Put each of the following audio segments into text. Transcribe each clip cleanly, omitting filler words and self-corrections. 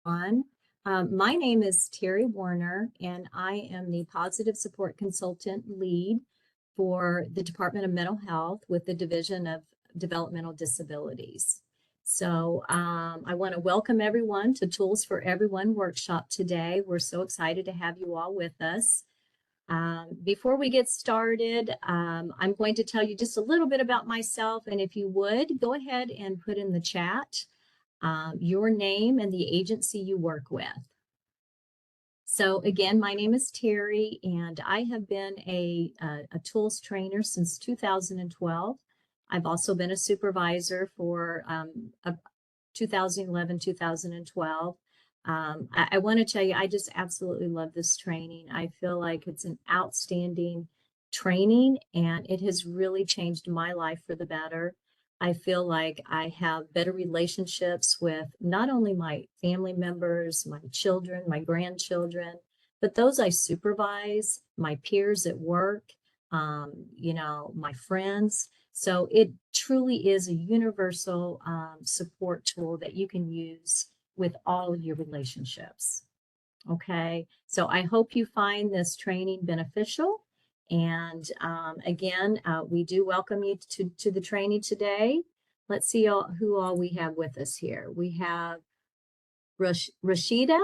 everyone. My name is Terry Warner, and I am the Positive Support Consultant Lead for the Department of Mental Health with the Division of Developmental Disabilities. So I want to welcome everyone to Tools for Everyone workshop today. We're so excited to have you all with us. Before we get started, I'm going to tell you just a little bit about myself, and if you would, go ahead and put in the chat your name and the agency you work with. So again, my name is Terry, and I have been a tools trainer since 2012. I've also been a supervisor for 2011, 2012. I want to tell you, I just absolutely love this training. I feel like it's an outstanding training, and it has really changed my life for the better. I feel like I have better relationships with not only my family members, my children, my grandchildren, but those I supervise, my peers at work, my friends. So it truly is a universal support tool that you can use with all of your relationships. Okay, so I hope you find this training beneficial. And again, we do welcome you to the training today. Let's see who all we have with us here. We have Rashida.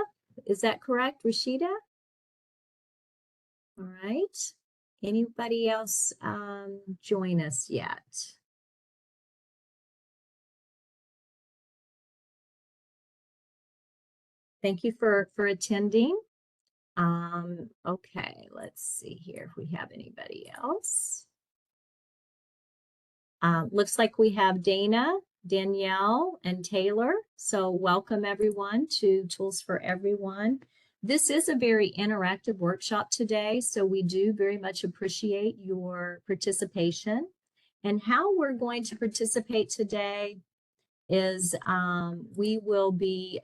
Is that correct, Rashida? All right. Anybody else join us yet? Thank you for attending. Okay, let's see here if we have anybody else. Looks like we have Dana, Danielle, and Taylor. So welcome everyone to Tools for Everyone. This is a very interactive workshop today, so we do very much appreciate your participation. And how we're going to participate today is we will be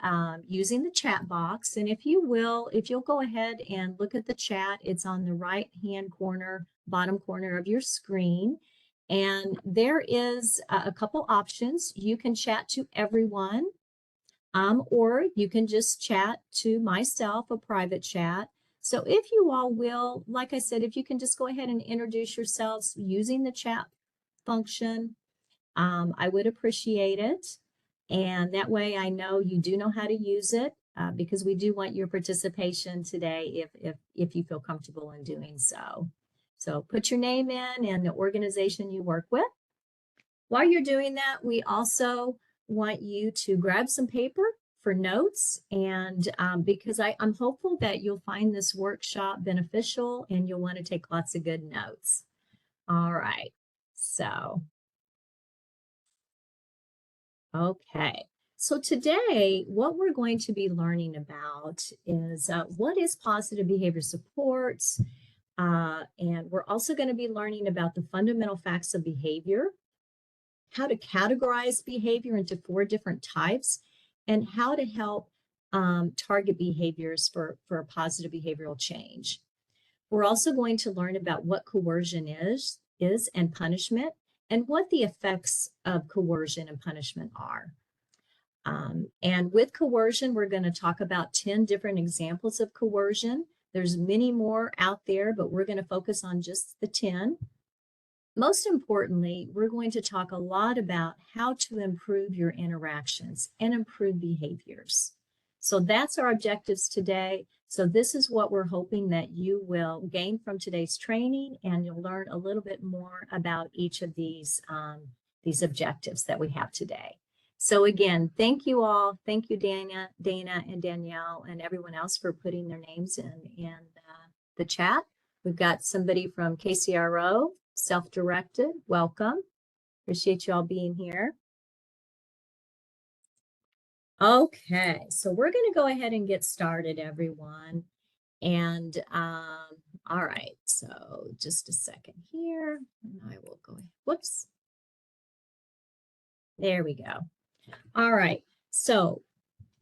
using the chat box. And if you'll go ahead and look at the chat, it's on the right-hand corner, bottom corner of your screen. And there is a couple options. You can chat to everyone, or you can just chat to myself, a private chat. So if you all will, like I said, if you can just go ahead and introduce yourselves using the chat function, I would appreciate it. And that way I know you do know how to use it because we do want your participation today if you feel comfortable in doing so. So put your name in and the organization you work with. While you're doing that, we also want you to grab some paper for notes, and because I'm hopeful that you'll find this workshop beneficial and you'll want to take lots of good notes. All right, so okay. So today, what we're going to be learning about is what is positive behavior supports, and we're also going to be learning about the fundamental facts of behavior, how to categorize behavior into 4 different types, and how to help target behaviors for a positive behavioral change. We're also going to learn about what coercion is and punishment, and what the effects of coercion and punishment are. And with coercion, we're going to talk about 10 different examples of coercion. There's many more out there, but we're going to focus on just the 10. Most importantly, we're going to talk a lot about how to improve your interactions and improve behaviors. So that's our objectives today. So this is what we're hoping that you will gain from today's training, and you'll learn a little bit more about each of these objectives that we have today. So again, thank you all. Thank you, Dana, and Danielle, and everyone else for putting their names in the chat. We've got somebody from KCRO, self-directed. Welcome. Appreciate you all being here. Okay, so we're going to go ahead and get started, everyone. And all right, so just a second here, and I will go ahead. Whoops. There we go. All right, so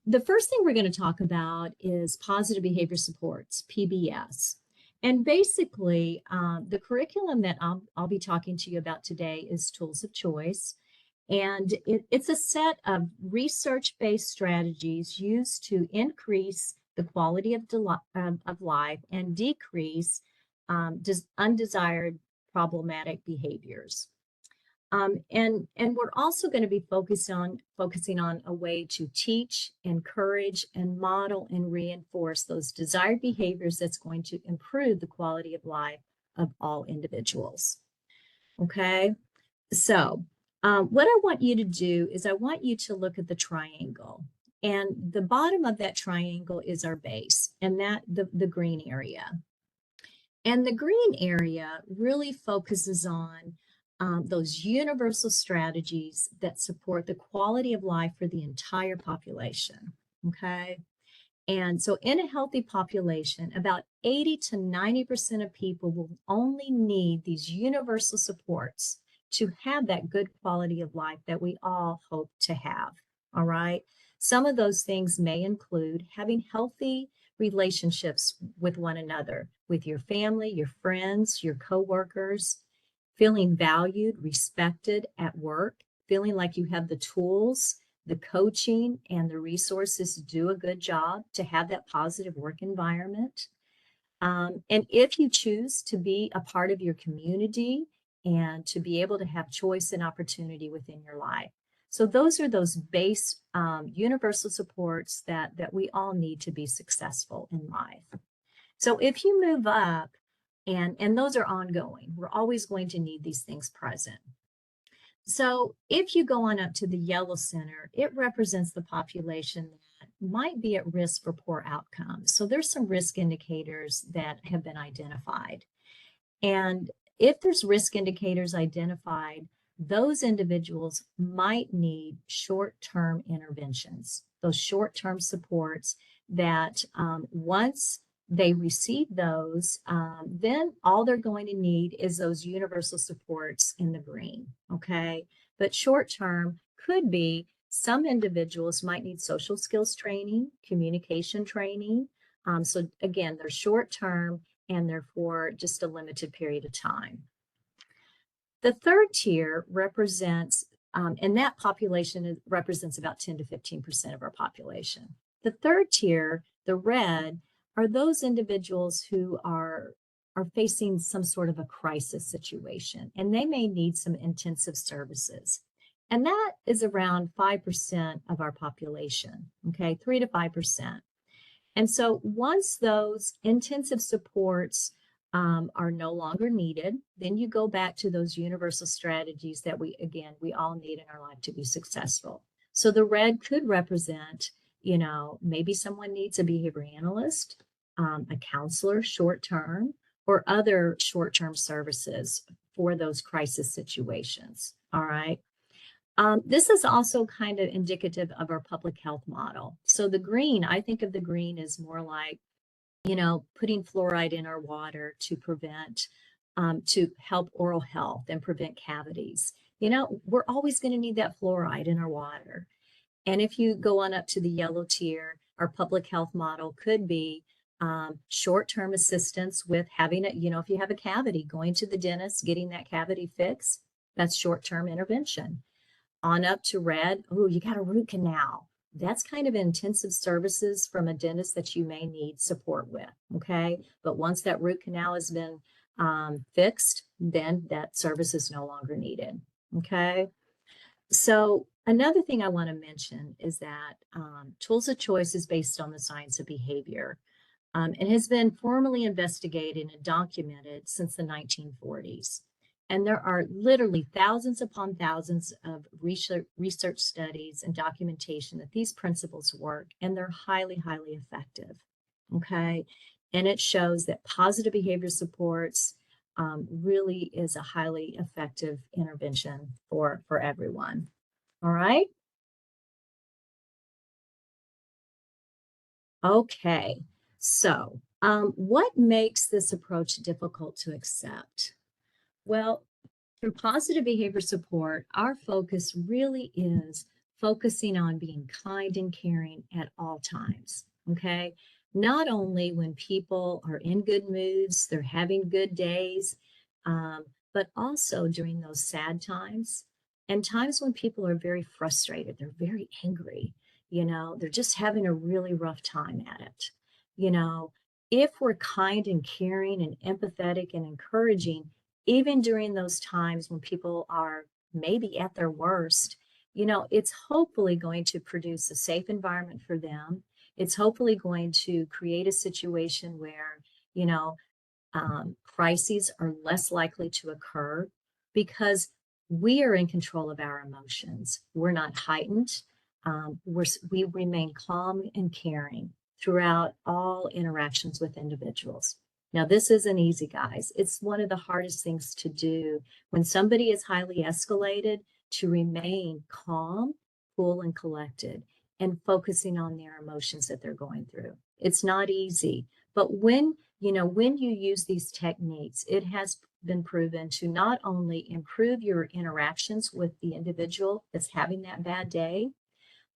the first thing we're going to talk about is positive behavior supports, PBS. And basically, the curriculum that I'll be talking to you about today is Tools of Choice. And it's a set of research-based strategies used to increase the quality of life and decrease undesired problematic behaviors. And we're also going to be focusing on a way to teach, encourage, and model and reinforce those desired behaviors that's going to improve the quality of life of all individuals. Okay, so what I want you to do is I want you to look at the triangle. And the bottom of that triangle is our base, and that the green area. And the green area really focuses on those universal strategies that support the quality of life for the entire population, okay? And so in a healthy population, about 80 to 90% of people will only need these universal supports to have that good quality of life that we all hope to have, all right? Some of those things may include having healthy relationships with one another, with your family, your friends, your coworkers, feeling valued, respected at work, feeling like you have the tools, the coaching, and the resources to do a good job to have that positive work environment. And if you choose to be a part of your community and to be able to have choice and opportunity within your life. So those are those base universal supports that we all need to be successful in life. So if you move up, and those are ongoing, we're always going to need these things present. So if you go on up to the yellow center, it represents the population that might be at risk for poor outcomes. So there's some risk indicators that have been identified. And if there's risk indicators identified, those individuals might need short-term interventions, those short-term supports that once they receive those, then all they're going to need is those universal supports in the green, okay? But short-term could be some individuals might need social skills training, communication training. So again, they're short-term and they're for just a limited period of time. The third tier represents, and that population represents about 10 to 15% of our population. The third tier, the red, are those individuals who are facing some sort of a crisis situation, and they may need some intensive services. And that is around 5% of our population, okay, 3 to 5%. And so once those intensive supports are no longer needed, then you go back to those universal strategies that we all need in our life to be successful. So the red could represent, maybe someone needs a behavior analyst, a counselor short-term, or other short-term services for those crisis situations, all right? This is also kind of indicative of our public health model. So the green, I think of the green as more like, putting fluoride in our water to prevent, to help oral health and prevent cavities. We're always going to need that fluoride in our water. And if you go on up to the yellow tier, our public health model could be short-term assistance with having it, if you have a cavity, going to the dentist, getting that cavity fixed, that's short-term intervention. On up to red, oh, you got a root canal. That's kind of intensive services from a dentist that you may need support with, okay? But once that root canal has been fixed, then that service is no longer needed, okay? So another thing I want to mention is that tools of choice is based on the science of behavior. It has been formally investigated and documented since the 1940s. And there are literally thousands upon thousands of research studies and documentation that these principles work, and they're highly, highly effective, okay? And it shows that positive behavior supports really is a highly effective intervention for everyone, all right? Okay, so what makes this approach difficult to accept? Well, through positive behavior support, our focus really is focusing on being kind and caring at all times, okay? Not only when people are in good moods, they're having good days, but also during those sad times and times when people are very frustrated, they're very angry, they're just having a really rough time at it. You know, if we're kind and caring and empathetic and encouraging, even during those times when people are maybe at their worst, it's hopefully going to produce a safe environment for them. It's hopefully going to create a situation where, you know, crises are less likely to occur because we are in control of our emotions. We're not heightened. We remain calm and caring throughout all interactions with individuals. Now, this isn't easy, guys. It's one of the hardest things to do when somebody is highly escalated, to remain calm, cool, and collected and focusing on their emotions that they're going through. It's not easy, but when you use these techniques, it has been proven to not only improve your interactions with the individual that's having that bad day,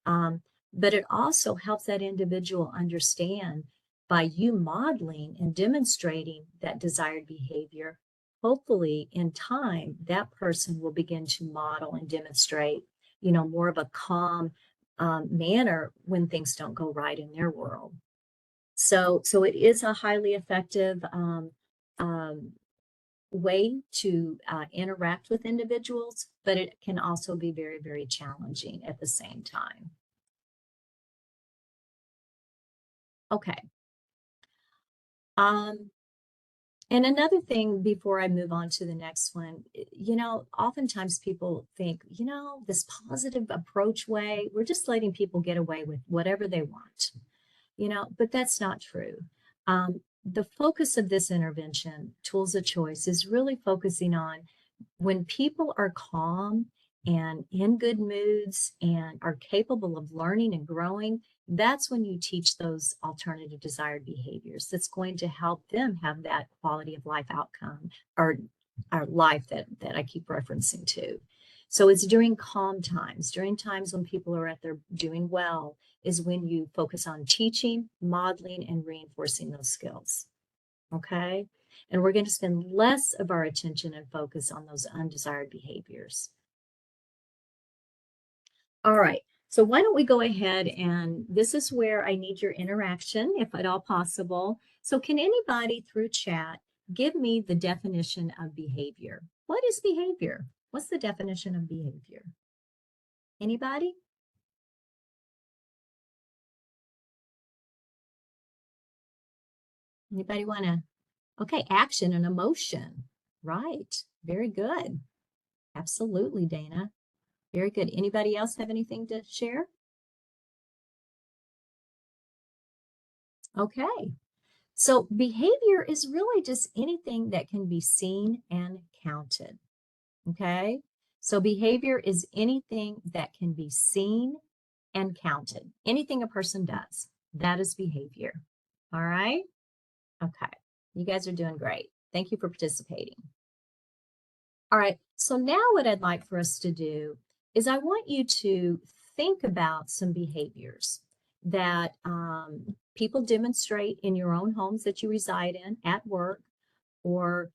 um, but it also helps that individual understand, by you modeling and demonstrating that desired behavior. Hopefully, in time, that person will begin to model and demonstrate, more of a calm manner when things don't go right in their world. So it is a highly effective um, way to interact with individuals, but it can also be very, very challenging at the same time. Okay. Um, and another thing before I move on to the next one, oftentimes people think, this positive approach way, we're just letting people get away with whatever they want. But that's not true. The focus of this intervention, Tools of Choice, is really focusing on when people are calm and in good moods and are capable of learning and growing. That's when you teach those alternative desired behaviors that's going to help them have that quality of life outcome, or our life that I keep referencing to. So it's during calm times, during times when people are at their doing well, is when you focus on teaching, modeling, and reinforcing those skills. Okay. And we're going to spend less of our attention and focus on those undesired behaviors. All right. So why don't we go ahead, and this is where I need your interaction, if at all possible. So can anybody through chat give me the definition of behavior? What is behavior? What's the definition of behavior? Anybody? Anybody want to? Okay, action and emotion. Right. Very good. Absolutely, Dana. Very good. Anybody else have anything to share? Okay. So behavior is really just anything that can be seen and counted. Okay. So behavior is anything that can be seen and counted. Anything a person does, that is behavior. All right. Okay. You guys are doing great. Thank you for participating. All right. So now what I'd like for us to do is I want you to think about some behaviors that people demonstrate in your own homes that you reside in, at work, or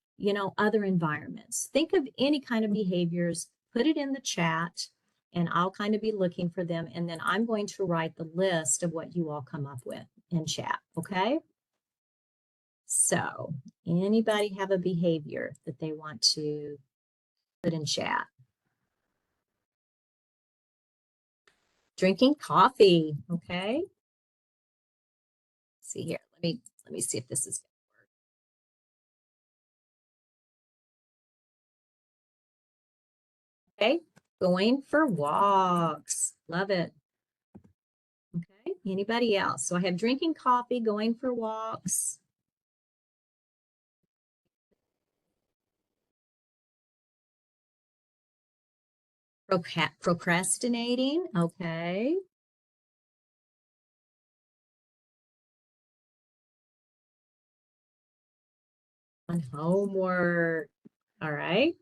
other environments. Think of any kind of behaviors, put it in the chat, and I'll kind of be looking for them, and then I'm going to write the list of what you all come up with in chat. Okay. So anybody have a behavior that they want to put in chat? Drinking coffee. Okay. Let's see here. Let me see if this is okay. Going for walks. Love it. Okay. Anybody else? So I have drinking coffee, going for walks. Procrastinating. Okay. On homework. All right.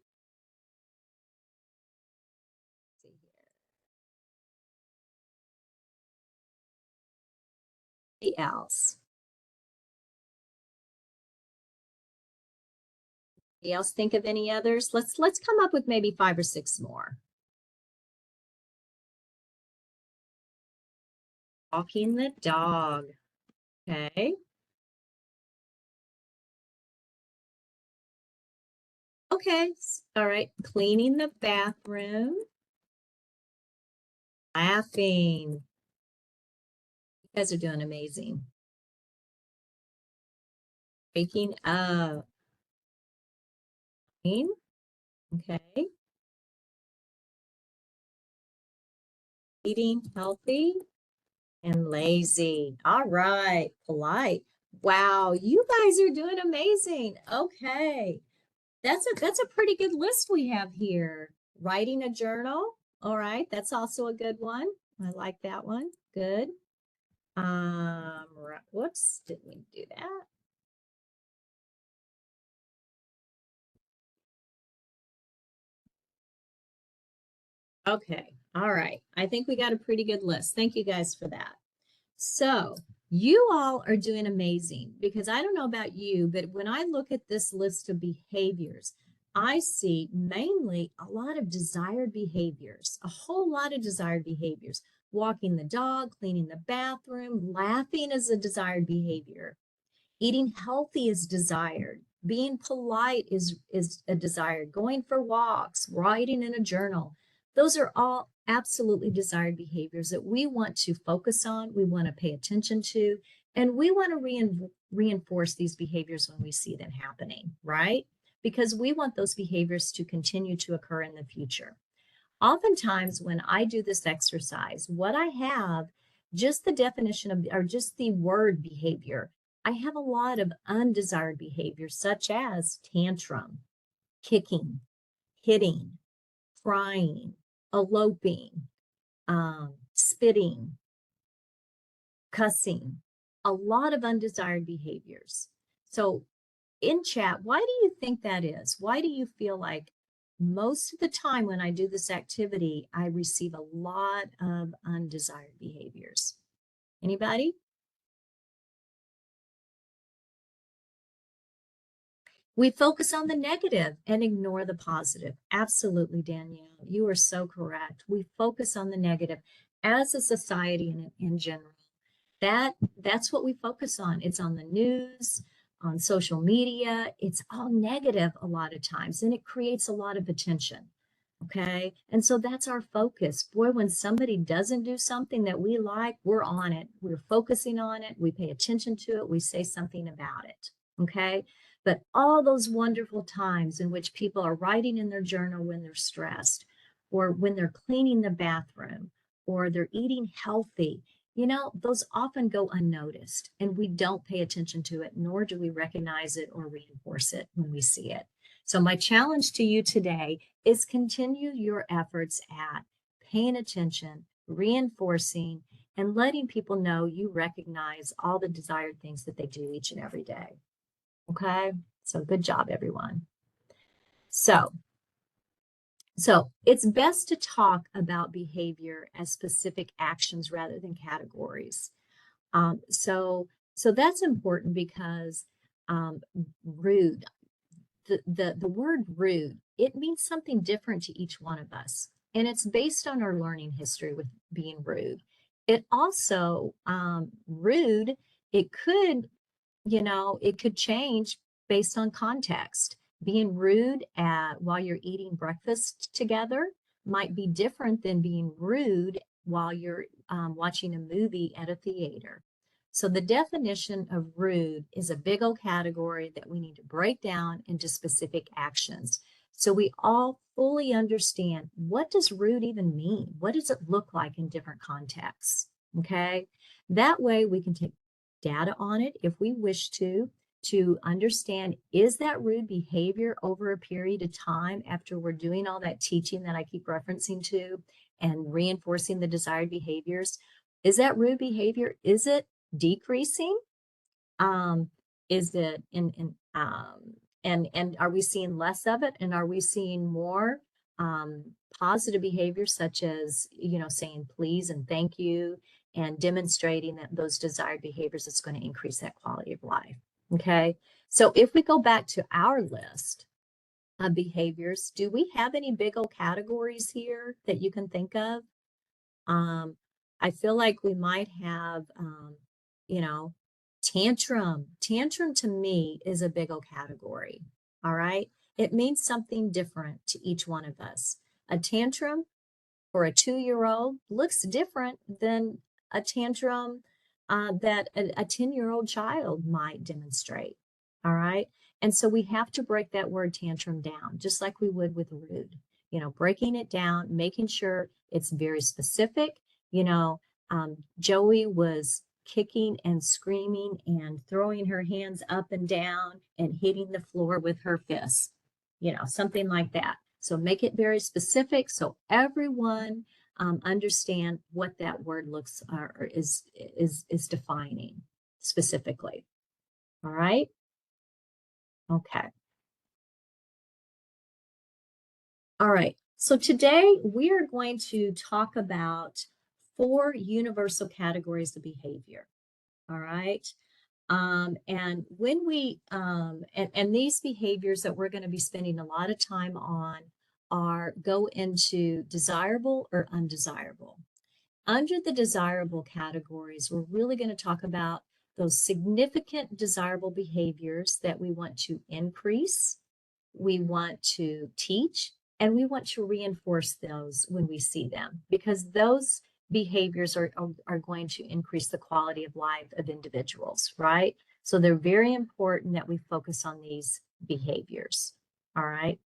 Let's see here. Anybody else? Anybody else think of any others? Let's come up with maybe 5 or 6 more. Walking the dog. Okay. Okay. All right. Cleaning the bathroom. Laughing. You guys are doing amazing. Waking up. Okay. Eating healthy and lazy. All right. Polite. Wow, you guys are doing amazing. Okay. That's a pretty good list we have here. Writing a journal. All right, that's also a good one. I like that one. Good. Whoops, didn't we do that? Okay. All right. I think we got a pretty good list. Thank you guys for that. So you all are doing amazing because I don't know about you, but when I look at this list of behaviors, I see mainly a lot of desired behaviors, a whole lot of desired behaviors. Walking the dog, cleaning the bathroom, laughing is a desired behavior. Eating healthy is desired. Being polite is a desire. Going for walks, writing in a journal. Those are all absolutely desired behaviors that we want to focus on, we want to pay attention to, and we want to reinforce these behaviors when we see them happening, right? Because we want those behaviors to continue to occur in the future. Oftentimes, when I do this exercise, what I have, just the definition of, or just the word behavior, I have a lot of undesired behaviors, such as tantrum, kicking, hitting, crying, eloping, spitting, cussing, a lot of undesired behaviors. So in chat, why do you think that is? Why do you feel like most of the time when I do this activity, I receive a lot of undesired behaviors? Anybody? We focus on the negative and ignore the positive. Absolutely, Danielle. You are so correct. We focus on the negative as a society in general. That's what we focus on. It's on the news, on social media. It's all negative a lot of times, and it creates a lot of attention. Okay. And so that's our focus. Boy, when somebody doesn't do something that we like, we're on it. We're focusing on it. We pay attention to it. We say something about it. Okay. But all those wonderful times in which people are writing in their journal when they're stressed, or when they're cleaning the bathroom, or they're eating healthy, those often go unnoticed and we don't pay attention to it, nor do we recognize it or reinforce it when we see it. So my challenge to you today is continue your efforts at paying attention, reinforcing, and letting people know you recognize all the desired things that they do each and every day. Okay, so good job, everyone. So it's best to talk about behavior as specific actions rather than categories. So that's important because rude, the word rude, it means something different to each one of us. And it's based on our learning history with being rude. It also, rude, it could it could change based on context. Being rude while you're eating breakfast together might be different than being rude while you're watching a movie at a theater. So the definition of rude is a big old category that we need to break down into specific actions. So we all fully understand, what does rude even mean? What does it look like in different contexts? Okay. That way we can take data on it if we wish to understand, is that rude behavior over a period of time after we're doing all that teaching that I keep referencing to and reinforcing the desired behaviors? Is that rude behavior? Is it decreasing? Is it and are we seeing less of it? And are we seeing more positive behaviors such as, saying please and thank you and demonstrating that those desired behaviors is going to increase that quality of life? Okay. So if we go back to our list of behaviors, do we have any big old categories here that you can think of? I feel like we might have, you know, tantrum. Tantrum to me is a big old category. All right. It means something different to each one of us. A tantrum for a 2-year-old looks different than a tantrum that a 10-year-old child might demonstrate. All right. And so we have to break that word tantrum down, just like we would with rude, breaking it down, making sure it's very specific. You know, Joey was kicking and screaming and throwing her hands up and down and hitting the floor with her fists, something like that. So make it very specific so everyone understand what that word looks or is defining specifically. All right. Okay. All right. So today we are going to talk about 4 universal categories of behavior. All right. And when and these behaviors that we're going to be spending a lot of time on go into desirable or undesirable. Under the desirable categories, we're really going to talk about those significant desirable behaviors that we want to increase, we want to teach, and we want to reinforce those when we see them, because those behaviors are going to increase the quality of life of individuals, right? So they're very important that we focus on these behaviors. All right.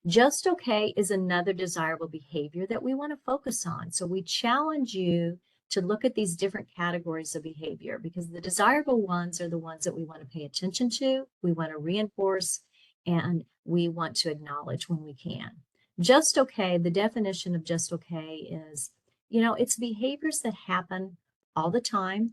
Just okay is another desirable behavior that we want to focus on. So we challenge you to look at these different categories of behavior, because the desirable ones are the ones that we want to pay attention to, we want to reinforce, and we want to acknowledge when we can. Just okay, the definition of just okay is, it's behaviors that happen all the time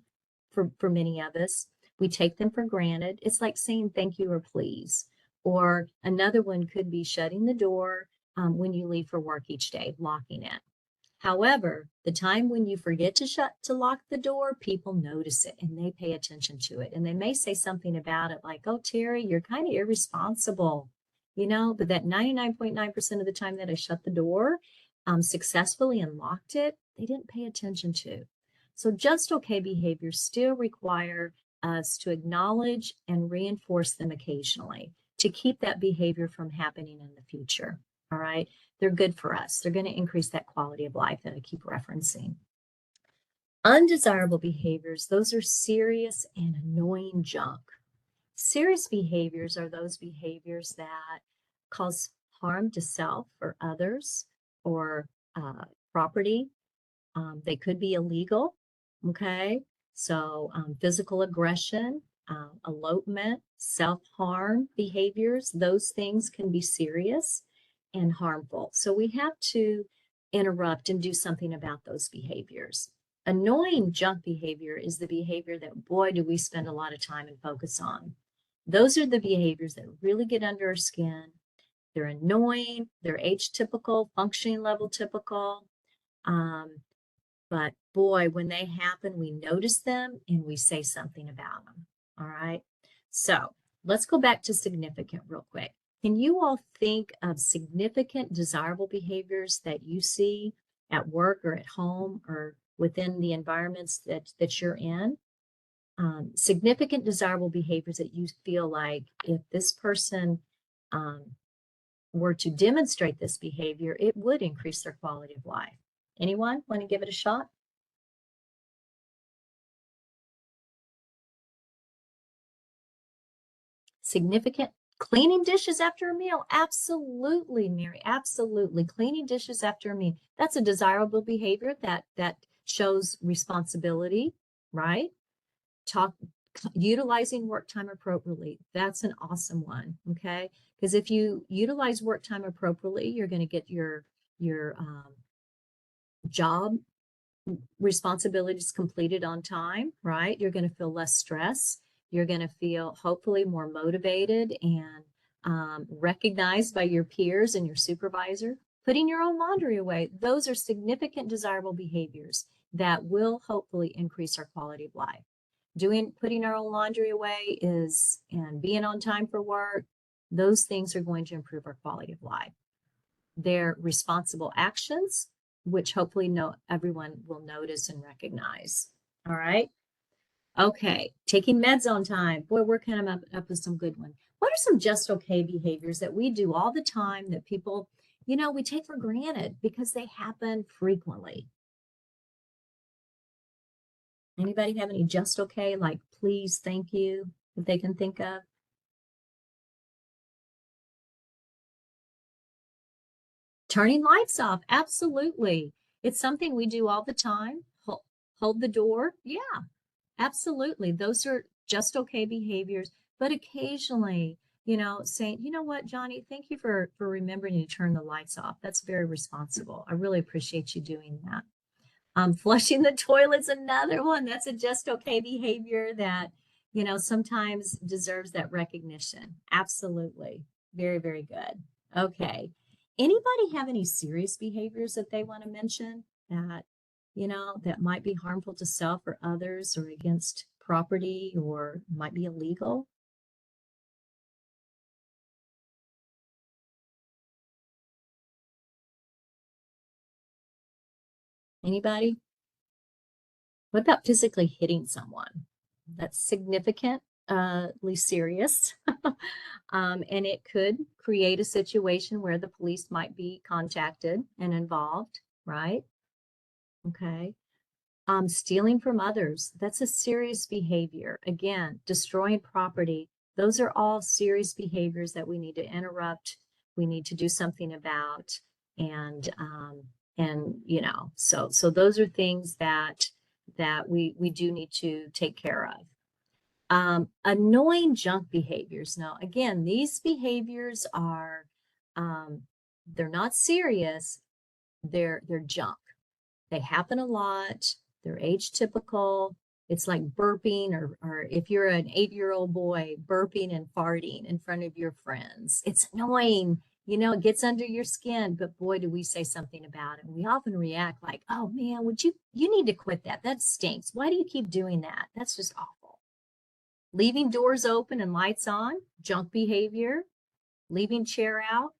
for many of us. We take them for granted. It's like saying thank you or please. Or another one could be shutting the door when you leave for work each day, locking it. However, the time when you forget to lock the door, people notice it and they pay attention to it. And they may say something about it like, oh, Terry, you're kind of irresponsible, but that 99.9% of the time that I shut the door successfully and locked it, they didn't pay attention to. So just okay behaviors still require us to acknowledge and reinforce them occasionally to keep that behavior from happening in the future. All right. They're good for us. They're going to increase that quality of life that I keep referencing. Undesirable behaviors, those are serious and annoying junk. Serious behaviors are those behaviors that cause harm to self or others or property. They could be illegal. Okay. So physical aggression, elopement, self-harm behaviors, those things can be serious and harmful. So we have to interrupt and do something about those behaviors. Annoying junk behavior is the behavior that, boy, do we spend a lot of time and focus on. Those are the behaviors that really get under our skin. They're annoying, they're atypical, functioning level typical. But boy, when they happen, we notice them and we say something about them. All right. So let's go back to significant real quick. Can you all think of significant desirable behaviors that you see at work or at home or within the environments that you're in? Significant desirable behaviors that you feel like if this person were to demonstrate this behavior, it would increase their quality of life. Anyone want to give it a shot? Significant cleaning dishes after a meal. Absolutely, Mary. Absolutely. Cleaning dishes after a meal. That's a desirable behavior that shows responsibility, right? Utilizing work time appropriately. That's an awesome one. Okay. Because if you utilize work time appropriately, you're going to get your job responsibilities completed on time, right? You're going to feel less stress. You're going to feel hopefully more motivated and recognized by your peers and your supervisor. Putting your own laundry away, those are significant desirable behaviors that will hopefully increase our quality of life. Putting our own laundry away and being on time for work, those things are going to improve our quality of life. They're responsible actions. which hopefully everyone will notice and recognize. All right. Okay. Taking meds on time. Boy, we're kind of up with some good ones. What are some just okay behaviors that we do all the time that people, we take for granted because they happen frequently? Anybody have any just okay, like please, thank you, that they can think of? Turning lights off, absolutely. It's something we do all the time. Hold the door. Yeah, absolutely. Those are just okay behaviors. But occasionally, saying, you know what, Johnny, thank you for remembering to turn the lights off. That's very responsible. I really appreciate you doing that. Flushing the toilet's another one. That's a just okay behavior that, sometimes deserves that recognition. Absolutely. Very, very good. Okay. Anybody have any serious behaviors that they want to mention that, that might be harmful to self or others or against property or might be illegal? Anybody? What about physically hitting someone? That's significantly serious. And it could create a situation where the police might be contacted and involved, right? Okay. Stealing from others, that's a serious behavior. Again, destroying property, those are all serious behaviors that we need to interrupt. We need to do something about. And so those are things that we do need to take care of. Annoying junk behaviors. Now, again, these behaviors are um, they're not serious. They're junk. They happen a lot. They're age typical. It's like burping, or if you're an 8-year-old boy, burping and farting in front of your friends. It's annoying. It gets under your skin, but boy, do we say something about it. We often react like, oh man, you need to quit that. That stinks. Why do you keep doing that? That's just awful. Leaving doors open and lights on, junk behavior. Leaving chair out,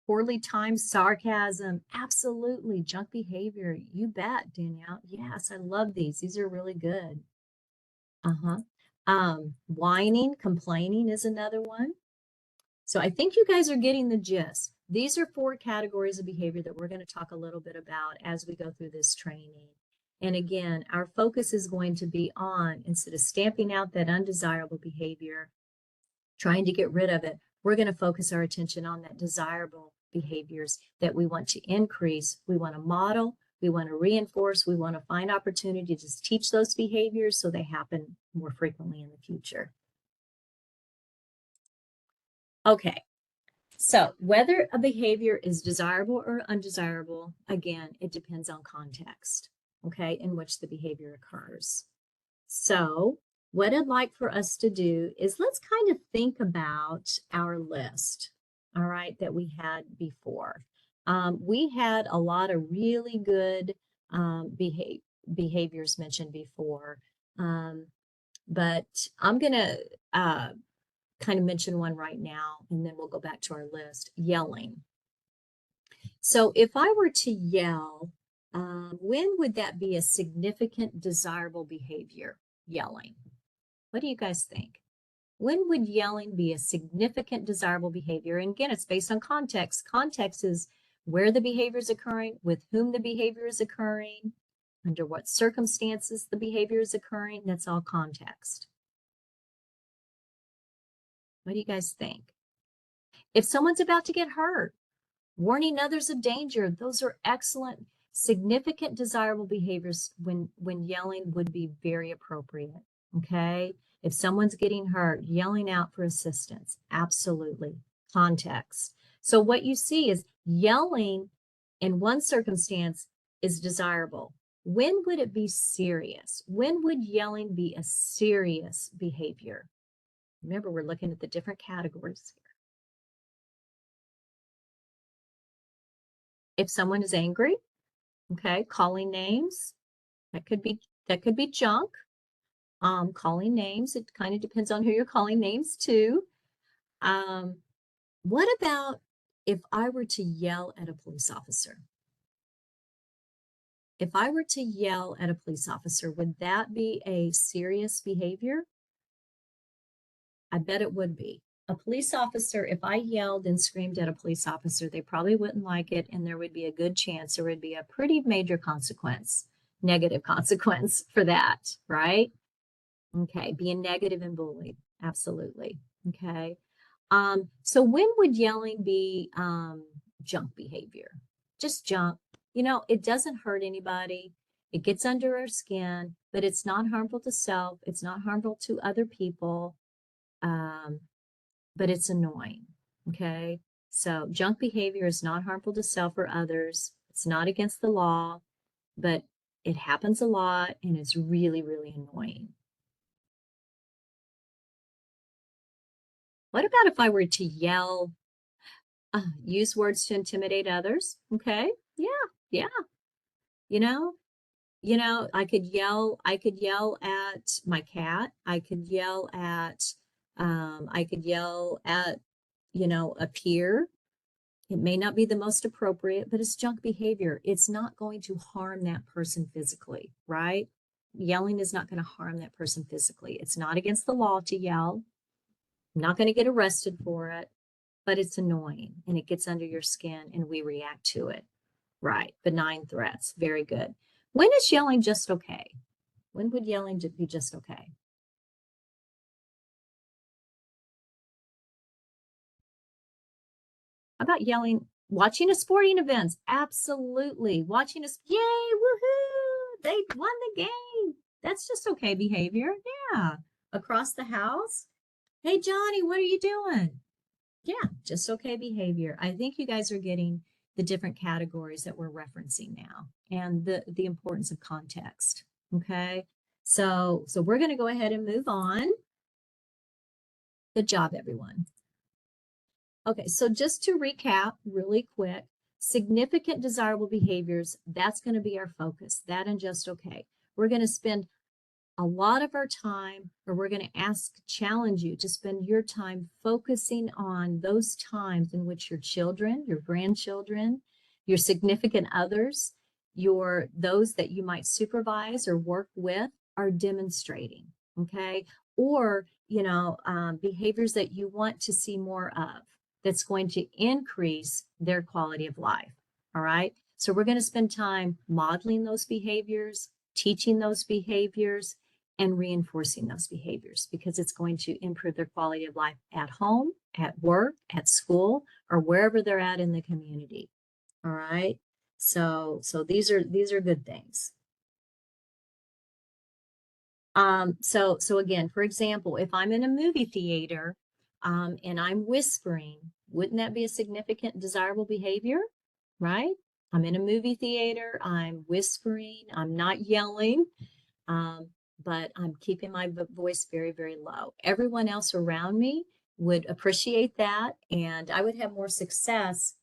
poorly timed sarcasm, absolutely junk behavior. You bet, Danielle. Yes, I love these. These are really good. Uh-huh. Whining, complaining is another one. So I think you guys are getting the gist. These are 4 categories of behavior that we're going to talk a little bit about as we go through this training. And again, our focus is going to be on, instead of stamping out that undesirable behavior, trying to get rid of it, we're going to focus our attention on that desirable behaviors that we want to increase. We want to model, we want to reinforce, we want to find opportunity to teach those behaviors so they happen more frequently in the future. Okay, so whether a behavior is desirable or undesirable, again, it depends on context, okay, in which the behavior occurs. So what I'd like for us to do is let's kind of think about our list, all right, that we had before. We had a lot of really good behaviors mentioned before, um, but I'm going to kind of mention one right now, and then we'll go back to our list. Yelling. So if I were to yell, when would that be a significant desirable behavior? Yelling. What do you guys think? When would yelling be a significant desirable behavior? And again, it's based on context. Context is where the behavior is occurring, with whom the behavior is occurring, under what circumstances the behavior is occurring. That's all context. What do you guys think? If someone's about to get hurt, warning others of danger, those are excellent, significant, desirable behaviors when yelling would be very appropriate. Okay. If someone's getting hurt, yelling out for assistance, absolutely. Context. So what you see is yelling in one circumstance is desirable. When would it be serious? When would yelling be a serious behavior? Remember, we're looking at the different categories. If someone is angry, okay, calling names, that could be junk. Calling names, it kind of depends on who you're calling names to. What about if I were to yell at a police officer? If I were to yell at a police officer, would that be a serious behavior? I bet it would be. A police officer, if I yelled and screamed at a police officer, they probably wouldn't like it, and there would be a good chance there would be a pretty major consequence, negative consequence for that, right? Okay, being negative and bullied. Absolutely. Okay. So when would yelling be junk behavior? Just junk. It doesn't hurt anybody. It gets under our skin, but it's not harmful to self. It's not harmful to other people. Um, but it's annoying. Okay. So junk behavior is not harmful to self or others. It's not against the law, but it happens a lot and it's really, really annoying. What about if I were to yell, use words to intimidate others? Okay. Yeah. Yeah. You know, I could yell at my cat. I could yell at, a peer. It may not be the most appropriate, but it's junk behavior. It's not going to harm that person physically, right? Yelling is not going to harm that person physically. It's not against the law to yell. I'm not going to get arrested for it, but it's annoying and it gets under your skin and we react to it. Right. Benign threats. Very good. When is yelling just okay? When would yelling be just okay? How about yelling, watching a sporting events? Absolutely. Watching us, yay, woohoo! They won the game. That's just okay behavior. Yeah. Across the house. Hey, Johnny, what are you doing? Yeah, just okay behavior. I think you guys are getting the different categories that we're referencing now and the importance of context. Okay. So we're going to go ahead and move on. Good job, everyone. Okay, so just to recap really quick, significant desirable behaviors, that's going to be our focus. That and just okay. We're going to spend a lot of our time, or we're going to challenge you to spend your time focusing on those times in which your children, your grandchildren, your significant others, those that you might supervise or work with are demonstrating, okay? Or, behaviors that you want to see more of that's going to increase their quality of life, all right? So we're going to spend time modeling those behaviors, teaching those behaviors, and reinforcing those behaviors because it's going to improve their quality of life at home, at work, at school, or wherever they're at in the community. All right. So these are good things. So again, for example, if I'm in a movie theater and I'm whispering, wouldn't that be a significant desirable behavior? Right? I'm in a movie theater, I'm whispering, I'm not yelling. Um, but I'm keeping my voice very, very low. Everyone else around me would appreciate that, and I would have more success,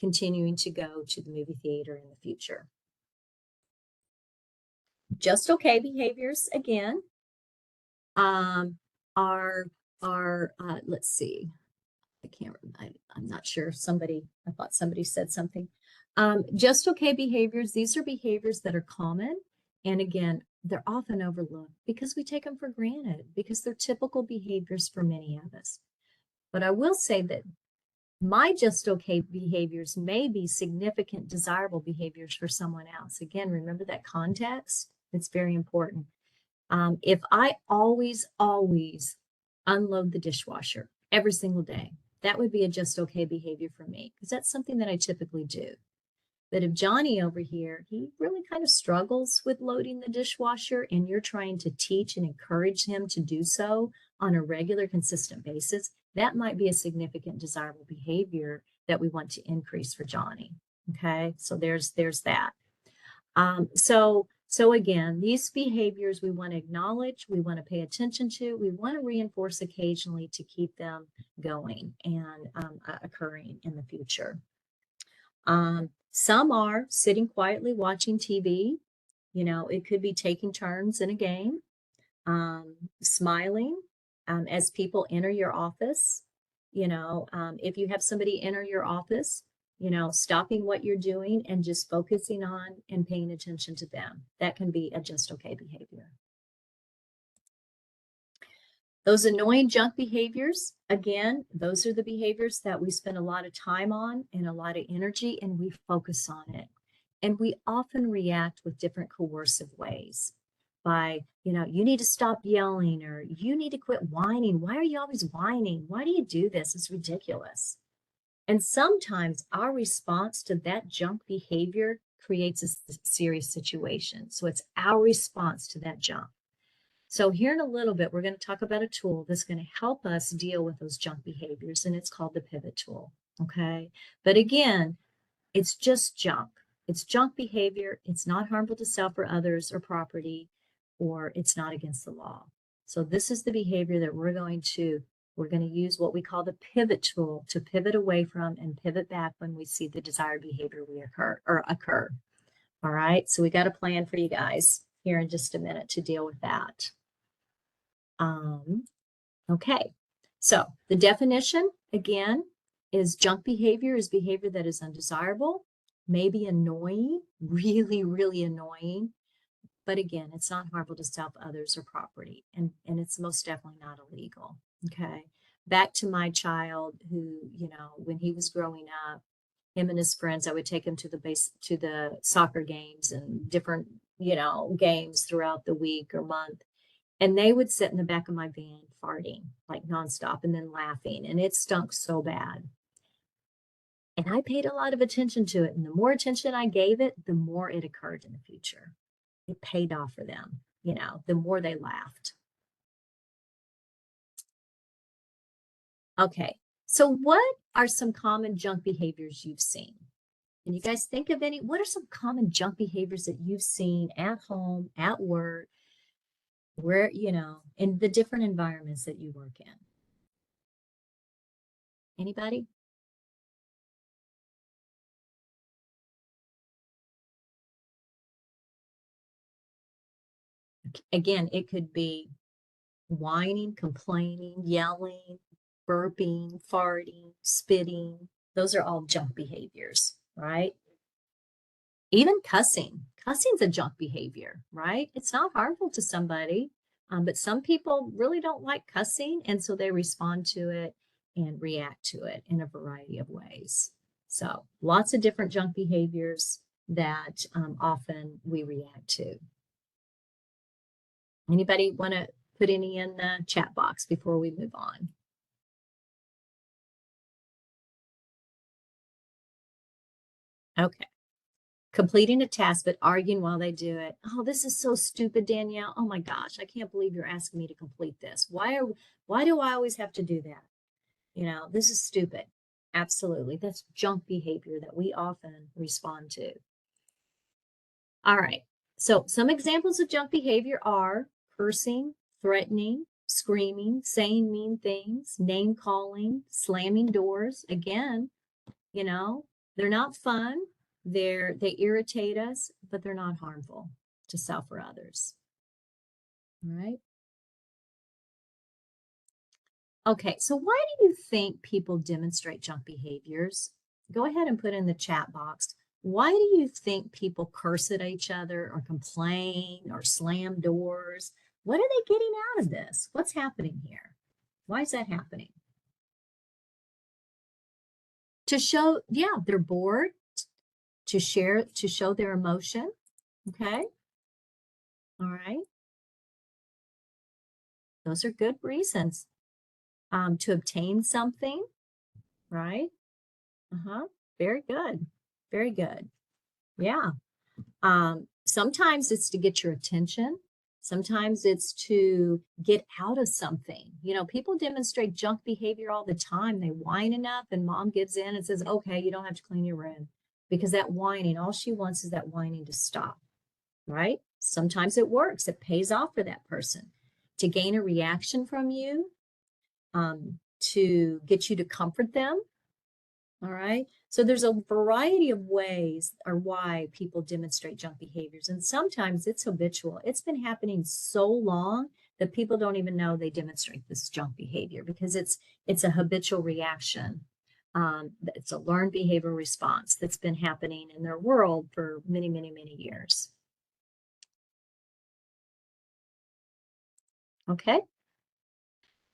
continuing to go to the movie theater in the future. Just okay behaviors again um, are let's see. I can't. I'm not sure. I thought somebody said something. Just okay behaviors. These are behaviors that are common, and again, they're often overlooked because we take them for granted because they're typical behaviors for many of us. But I will say that my just okay behaviors may be significant, desirable behaviors for someone else. Again, remember that context. It's very important. If I always unload the dishwasher every single day, that would be a just okay behavior for me because that's something that I typically do. But if Johnny over here, he really kind of struggles with loading the dishwasher and you're trying to teach and encourage him to do so on a regular, consistent basis, that might be a significant desirable behavior that we want to increase for Johnny. Okay, so there's that. So again, these behaviors we want to acknowledge, we want to pay attention to, we want to reinforce occasionally to keep them going and occurring in the future. Some are sitting quietly watching TV. It could be taking turns in a game, smiling as people enter your office. If you have somebody enter your office, stopping what you're doing and just focusing on and paying attention to them. That can be a just okay behavior. Those annoying junk behaviors, again, those are the behaviors that we spend a lot of time on and a lot of energy, and we focus on it. And we often react with different coercive ways by, you need to stop yelling, or you need to quit whining. Why are you always whining? Why do you do this? It's ridiculous. And sometimes our response to that junk behavior creates a serious situation. So it's our response to that junk. So here in a little bit, we're going to talk about a tool that's going to help us deal with those junk behaviors, and it's called the pivot tool. Okay. But again, it's just junk. It's junk behavior. It's not harmful to self or others or property, or it's not against the law. So this is the behavior that we're going to use what we call the pivot tool to pivot away from and pivot back when we see the desired behavior occur. All right. So we got a plan for you guys here in just a minute to deal with that. Okay. So the definition again is junk behavior is behavior that is undesirable, maybe annoying, really, really annoying. But again, it's not harmful to self, others, or property. And it's most definitely not illegal. Okay. Back to my child who, when he was growing up, him and his friends, I would take him to the soccer games and different, games throughout the week or month. And they would sit in the back of my van farting like nonstop and then laughing. And it stunk so bad. And I paid a lot of attention to it. And the more attention I gave it, the more it occurred in the future. It paid off for them, the more they laughed. Okay, so what are some common junk behaviors you've seen? Can you guys think of any? What are some common junk behaviors that you've seen at home, at work, where, in the different environments that you work in? Anybody? Again, it could be whining, complaining, yelling, burping, farting, spitting. Those are all junk behaviors, right? Even cussing. Cussing's a junk behavior, right? It's not harmful to somebody, but some people really don't like cussing, and so they respond to it and react to it in a variety of ways. So lots of different junk behaviors that often we react to. Anybody want to put any in the chat box before we move on? Okay. Completing a task, but arguing while they do it. Oh, this is so stupid, Danielle. Oh my gosh, I can't believe you're asking me to complete this. Why do I always have to do that? This is stupid. Absolutely. That's junk behavior that we often respond to. All right. So some examples of junk behavior are cursing, threatening, screaming, saying mean things, name calling, slamming doors. Again, they're not fun. They irritate us, but they're not harmful to self or others. All right. Okay, so why do you think people demonstrate junk behaviors? Go ahead and put in the chat box. Why do you think people curse at each other or complain or slam doors? What are they getting out of this? What's happening here? Why is that happening? To show, yeah, they're bored, to show their emotion. Okay. All right. Those are good reasons. To obtain something, right? Very good. Very good. Yeah. Sometimes it's to get your attention. Sometimes it's to get out of something. People demonstrate junk behavior all the time. They whine enough and mom gives in and says, okay, you don't have to clean your room, because that whining, all she wants is that whining to stop, right? Sometimes it works. It pays off for that person to gain a reaction from you, to get you to comfort them. All right. So there's a variety of ways or why people demonstrate junk behaviors. And sometimes it's habitual. It's been happening so long that people don't even know they demonstrate this junk behavior, because it's a habitual reaction It's a learned behavior response that's been happening in their world for many, many, many years. Okay,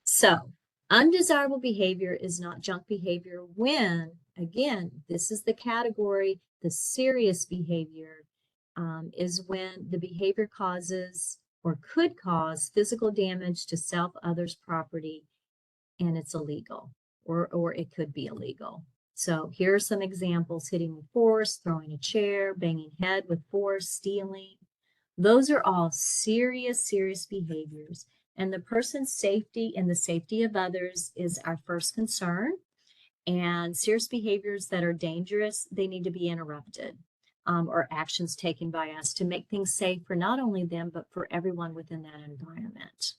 so undesirable behavior is not junk behavior when, again, this is the category, the serious behavior is when the behavior causes or could cause physical damage to self, others, property, and it's illegal, or it could be illegal. So here are some examples: hitting with force, throwing a chair, banging head with force, stealing. Those are all serious, serious behaviors. And the person's safety and the safety of others is our first concern. And serious behaviors that are dangerous, they need to be interrupted, or actions taken by us to make things safe for not only them, but for everyone within that environment.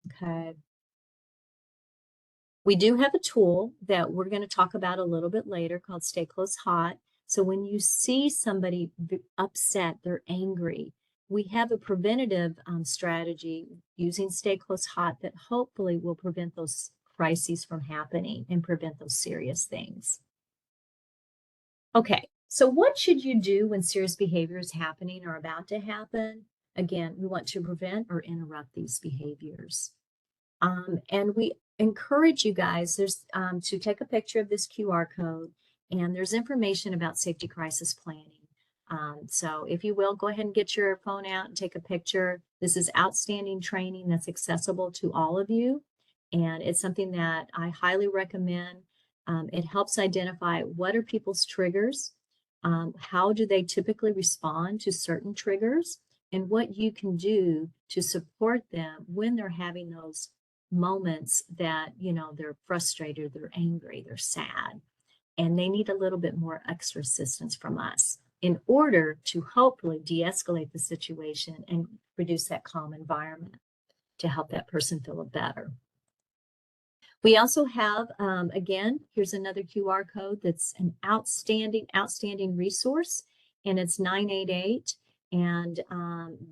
Okay. We do have a tool that we're going to talk about a little bit later called Stay Close Hot. So when you see somebody upset, they're angry, we have a preventative strategy using Stay Close Hot that hopefully will prevent those crises from happening and prevent those serious things. Okay, so what should you do when serious behavior is happening or about to happen? Again, we want to prevent or interrupt these behaviors. And we encourage you guys to take a picture of this QR code, and there's information about safety crisis planning. So if you will, go ahead and get your phone out and take a picture. This is outstanding training that's accessible to all of you, and it's something that I highly recommend. It helps identify what are people's triggers, how do they typically respond to certain triggers, and what you can do to support them when they're having those moments that, they're frustrated, they're angry, they're sad, and they need a little bit more extra assistance from us in order to hopefully de-escalate the situation and produce that calm environment to help that person feel better. We also have, again, here's another QR code that's an outstanding, outstanding resource, and it's 988. And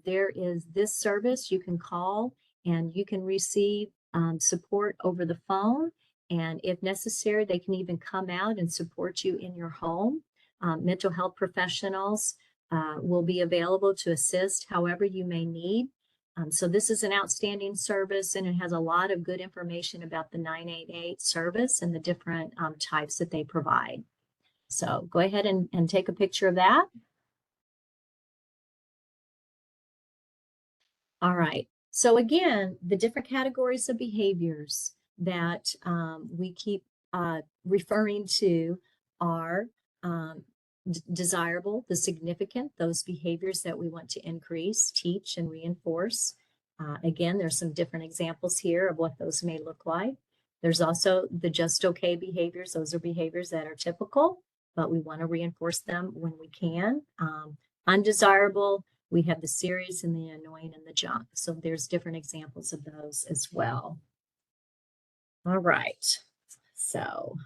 there is this service you can call, and you can receive support over the phone. And if necessary, they can even come out and support you in your home. Mental health professionals will be available to assist however you may need. So this is an outstanding service, and it has a lot of good information about the 988 service and the different types that they provide. So go ahead and take a picture of that. All right. So again, the different categories of behaviors that we keep referring to are desirable, the significant, those behaviors that we want to increase, teach, and reinforce. Again, there's some different examples here of what those may look like. There's also the just okay behaviors. Those are behaviors that are typical, but we want to reinforce them when we can. Undesirable, we have the serious and the annoying and the junk. So there's different examples of those as well. All right. So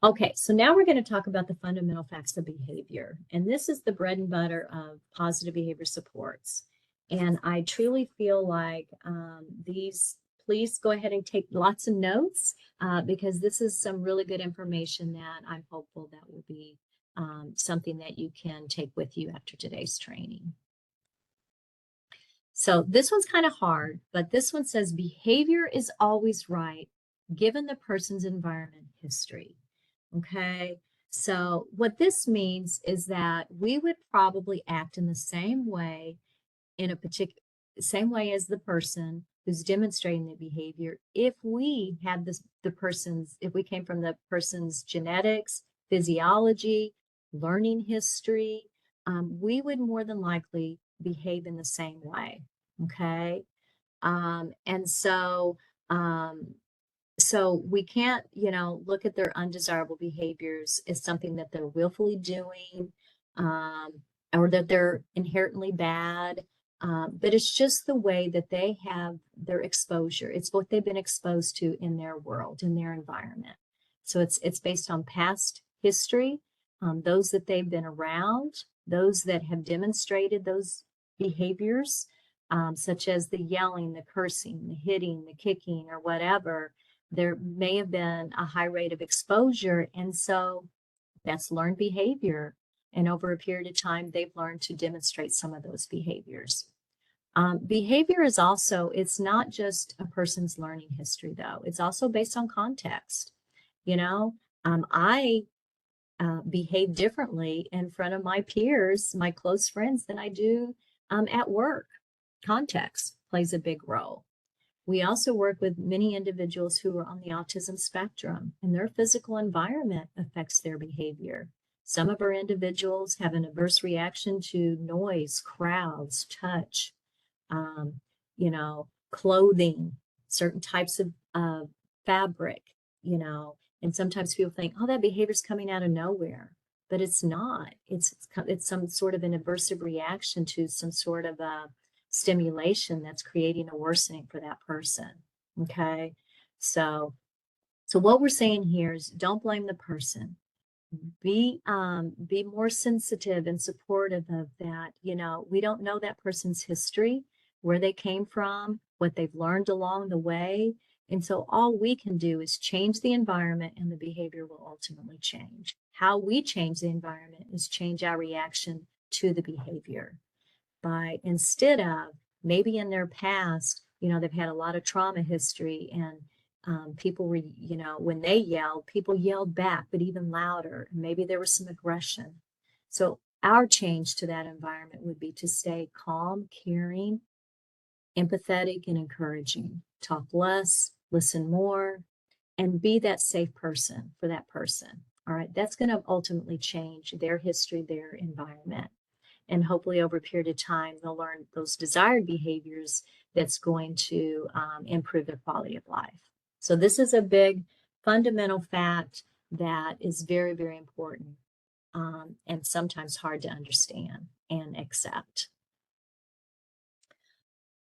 okay, so now we're going to talk about the fundamental facts of behavior. And this is the bread and butter of positive behavior supports. And I truly feel like please go ahead and take lots of notes because this is some really good information that I'm hopeful that will be something that you can take with you after today's training. So this one's kind of hard, but this one says behavior is always right given the person's environment history. Okay, so what this means is that we would probably act in the same way in a particular same way as the person who's demonstrating the behavior if we had if we came from the person's genetics, physiology, learning history, we would more than likely behave in the same way. Okay, and so we can't, look at their undesirable behaviors as something that they're willfully doing or that they're inherently bad. But it's just the way that they have their exposure. It's what they've been exposed to in their world, in their environment. So it's based on past history, those that they've been around, those that have demonstrated those behaviors. such as the yelling, the cursing, the hitting, the kicking, or whatever, there may have been a high rate of exposure. And so that's learned behavior. And over a period of time, they've learned to demonstrate some of those behaviors. Behavior is also, it's not just a person's learning history, though. It's also based on context. You know, I behave differently in front of my peers, my close friends, than I do at work. Context plays a big role. We also work with many individuals who are on the autism spectrum, and their physical environment affects their behavior. Some of our individuals have an adverse reaction to noise, crowds, touch, um, clothing, certain types of fabric, and sometimes people think, oh, that behavior's coming out of nowhere, but it's not. It's some sort of an aversive reaction to some sort of a stimulation that's creating a worsening for that person. Okay, so what we're saying here is don't blame the person. Be more sensitive and supportive of that. We don't know that person's history, where they came from, what they've learned along the way. And so all we can do is change the environment, and the behavior will ultimately change. How we change the environment is change our reaction to the behavior. By instead of maybe in their past, they've had a lot of trauma history, and people were, when they yelled, people yelled back, but even louder. Maybe there was some aggression. So our change to that environment would be to stay calm, caring, empathetic, and encouraging. Talk less, listen more, and be that safe person for that person. All right, that's going to ultimately change their history, their environment. And hopefully over a period of time, they'll learn those desired behaviors that's going to improve their quality of life. So this is a big fundamental fact that is very, very important, and sometimes hard to understand and accept.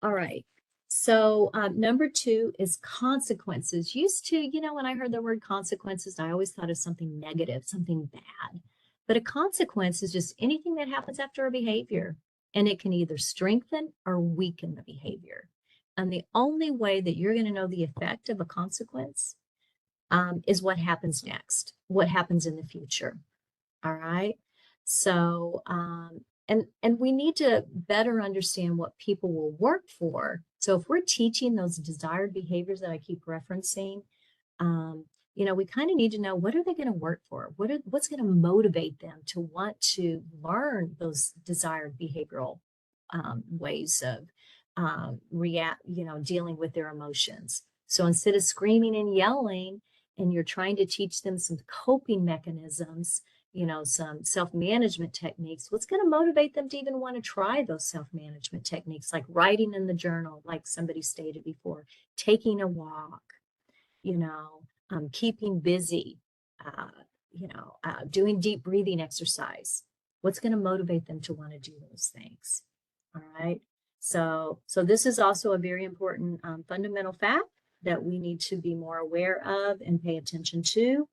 All right. So number 2 is consequences. Used to, when I heard the word consequences, I always thought of something negative, something bad. But a consequence is just anything that happens after a behavior, and it can either strengthen or weaken the behavior. And the only way that you're going to know the effect of a consequence is what happens next, what happens in the future. All right. So, and we need to better understand what people will work for. So if we're teaching those desired behaviors that I keep referencing, we kind of need to know, what are they going to work for? What's going to motivate them to want to learn those desired behavioral ways of dealing with their emotions. So instead of screaming and yelling, and you're trying to teach them some coping mechanisms, some self-management techniques, what's going to motivate them to even want to try those self-management techniques, like writing in the journal, like somebody stated before, taking a walk, keeping busy, doing deep breathing exercise. What's going to motivate them to want to do those things? All right. So this is also a very important fundamental fact that we need to be more aware of and pay attention to,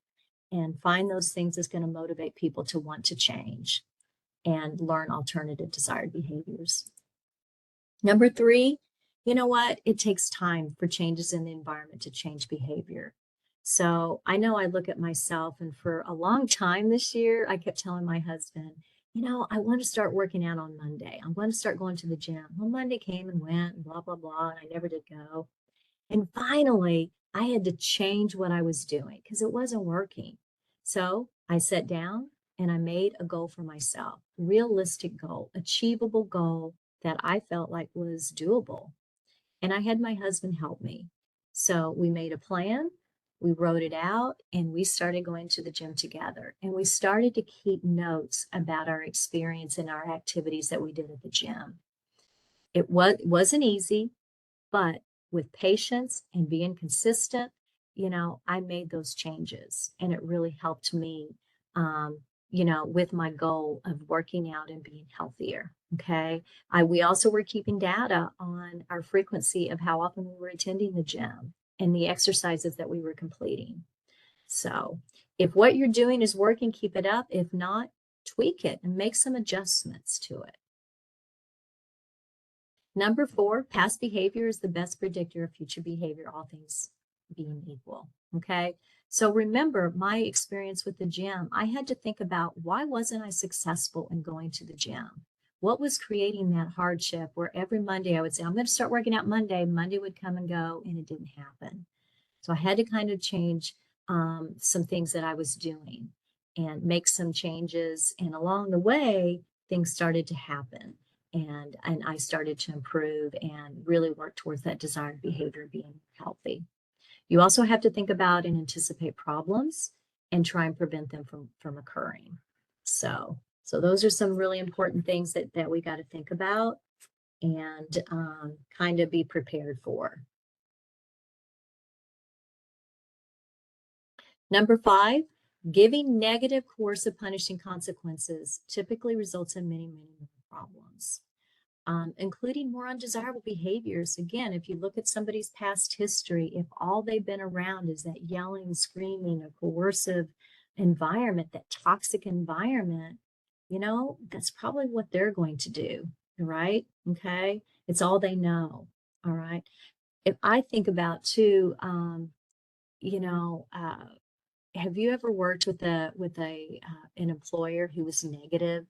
and find those things that's going to motivate people to want to change and learn alternative desired behaviors. Number 3, you know what? It takes time for changes in the environment to change behavior. So I know I look at myself, and for a long time this year, I kept telling my husband, I want to start working out on Monday. I'm going to start going to the gym. Well, Monday came and went, and blah, blah, blah, and I never did go. And finally, I had to change what I was doing because it wasn't working. So I sat down and I made a goal for myself, realistic goal, achievable goal that I felt like was doable. And I had my husband help me. So we made a plan, we wrote it out, and we started going to the gym together. And we started to keep notes about our experience and our activities that we did at the gym. Wasn't easy, but with patience and being consistent, I made those changes, and it really helped me, with my goal of working out and being healthier. Okay. We also were keeping data on our frequency of how often we were attending the gym and the exercises that we were completing. So if what you're doing is working, keep it up. If not, tweak it and make some adjustments to it. Number 4, past behavior is the best predictor of future behavior, all things being equal. Okay. So remember my experience with the gym. I had to think about, why wasn't I successful in going to the gym? What was creating that hardship where every Monday I would say, I'm going to start working out Monday. Monday would come and go, and it didn't happen. So I had to kind of change some things that I was doing and make some changes. And along the way, things started to happen. And I started to improve and really work towards that desired behavior being healthy. You also have to think about and anticipate problems and try and prevent them from occurring. So those are some really important things that we got to think about and kind of be prepared for. Number 5, giving negative, coercive, punishing consequences typically results in many, many more problems, including more undesirable behaviors. Again, if you look at somebody's past history, if all they've been around is that yelling, screaming, a coercive environment, that toxic environment, that's probably what they're going to do, right? Okay. It's all they know. All right. If I think about too, you know, have you ever worked with a an employer who was negative,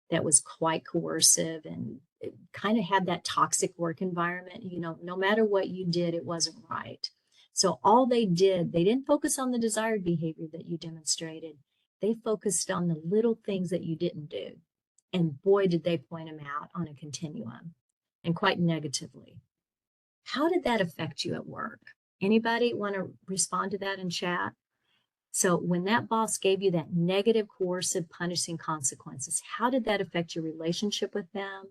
that was quite coercive and kind of had that toxic work environment? No matter what you did, it wasn't right. So all they did, they didn't focus on the desired behavior that you demonstrated. They focused on the little things that you didn't do. And boy, did they point them out on a continuum, and quite negatively. How did that affect you at work? Anybody want to respond to that in chat? So when that boss gave you that negative, coercive, punishing consequences, how did that affect your relationship with them?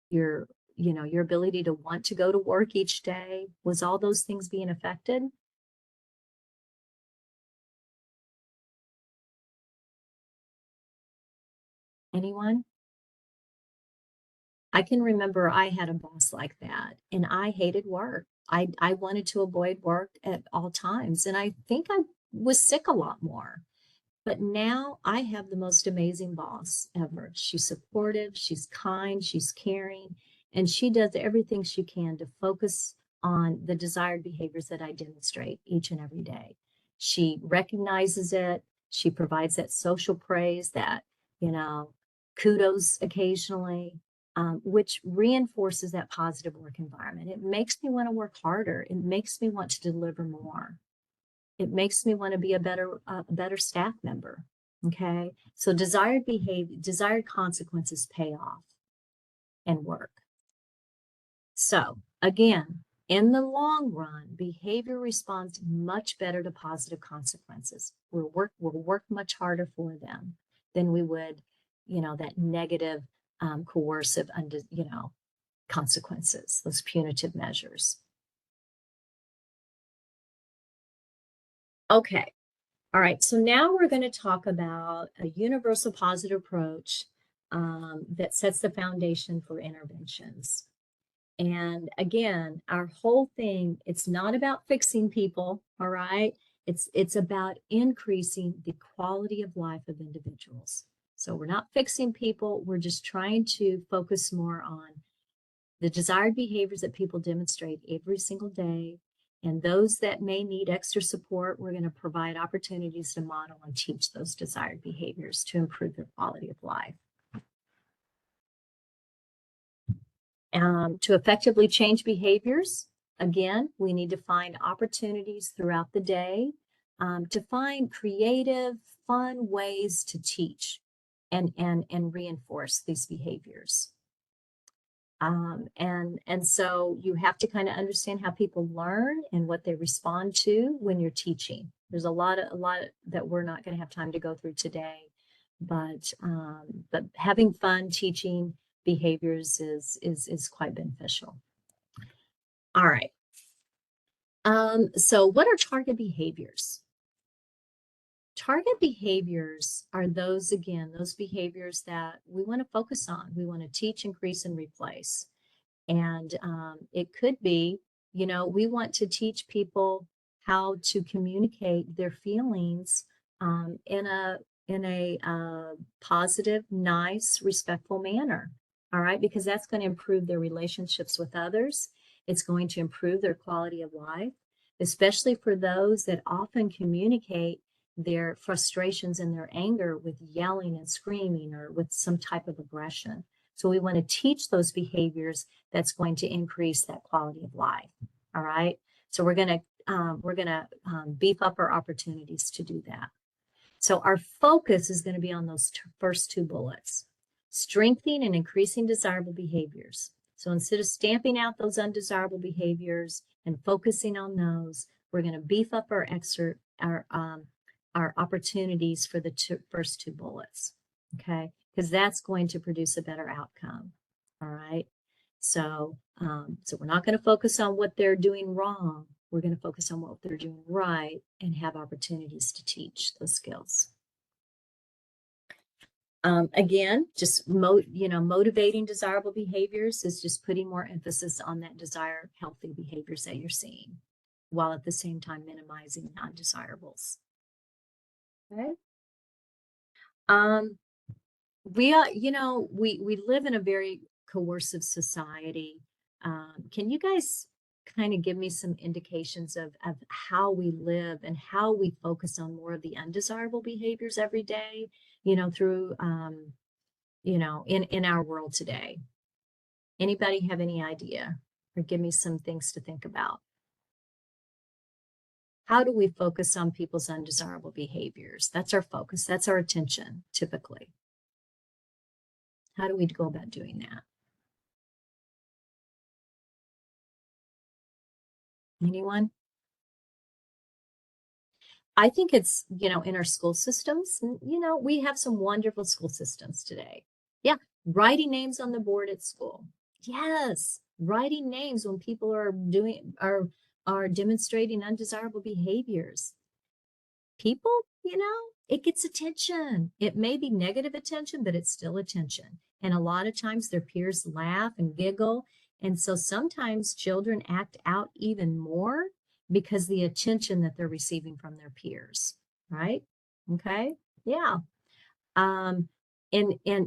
Your, your ability to want to go to work each day? Was all those things being affected? Anyone? I can remember I had a boss like that, and I hated work. I wanted to avoid work at all times, and I think I was sick a lot more. But now I have the most amazing boss ever. She's supportive, she's kind, she's caring, and she does everything she can to focus on the desired behaviors that I demonstrate each and every day. She recognizes it, she provides that social praise, that, you know, kudos occasionally, which reinforces that positive work environment. It makes me want to work harder, it makes me want to deliver more. It makes me want to be a better staff member. Okay. So desired behavior, desired consequences pay off and work. So again, in the long run, behavior responds much better to positive consequences. We'll work much harder for them than we would, that negative, coercive, consequences, those punitive measures. Okay. All right, so now we're going to talk about a universal positive approach that sets the foundation for interventions. And again, our whole thing, it's not about fixing people, all right? It's about increasing the quality of life of individuals. So we're not fixing people, we're just trying to focus more on the desired behaviors that people demonstrate every single day. And those that may need extra support, we're going to provide opportunities to model and teach those desired behaviors to improve their quality of life. To effectively change behaviors, again, we need to find opportunities throughout the day to find creative, fun ways to teach and reinforce these behaviors. And so you have to kind of understand how people learn and what they respond to when you're teaching. There's a lot that we're not going to have time to go through today, but having fun teaching behaviors is quite beneficial. All right. So what are target behaviors? Target behaviors are those behaviors that we want to focus on. We want to teach, increase, and replace. And it could be, we want to teach people how to communicate their feelings in a positive, nice, respectful manner. all right, because that's going to improve their relationships with others. It's going to improve their quality of life, especially for those that often communicate their frustrations and their anger with yelling and screaming or with some type of aggression. So we want to teach those behaviors that's going to increase that quality of life. All right. So we're gonna beef up our opportunities to do that. So our focus is going to be on those first two bullets, strengthening and increasing desirable behaviors. So instead of stamping out those undesirable behaviors and focusing on those, we're going to beef up our opportunities for the first two bullets, okay? Because that's going to produce a better outcome, all right? So, so we're not going to focus on what they're doing wrong. We're going to focus on what they're doing right and have opportunities to teach those skills. Again, just motivating desirable behaviors is just putting more emphasis on that desired healthy behaviors that you're seeing, while at the same time minimizing undesirables. Okay. We are, we live in a very coercive society. Can you guys kind of give me some indications of how we live and how we focus on more of the undesirable behaviors every day, through, in our world today? Anybody have any idea, or give me some things to think about? How do we focus on people's undesirable behaviors? That's our focus. That's our attention, typically. How do we go about doing that? Anyone? I think it's, in our school systems, we have some wonderful school systems today. Yeah, writing names on the board at school. Yes, writing names when people are demonstrating undesirable behaviors. People, it gets attention. It may be negative attention, but it's still attention. And a lot of times their peers laugh and giggle. And so sometimes children act out even more because the attention that they're receiving from their peers, right? Okay. Yeah. And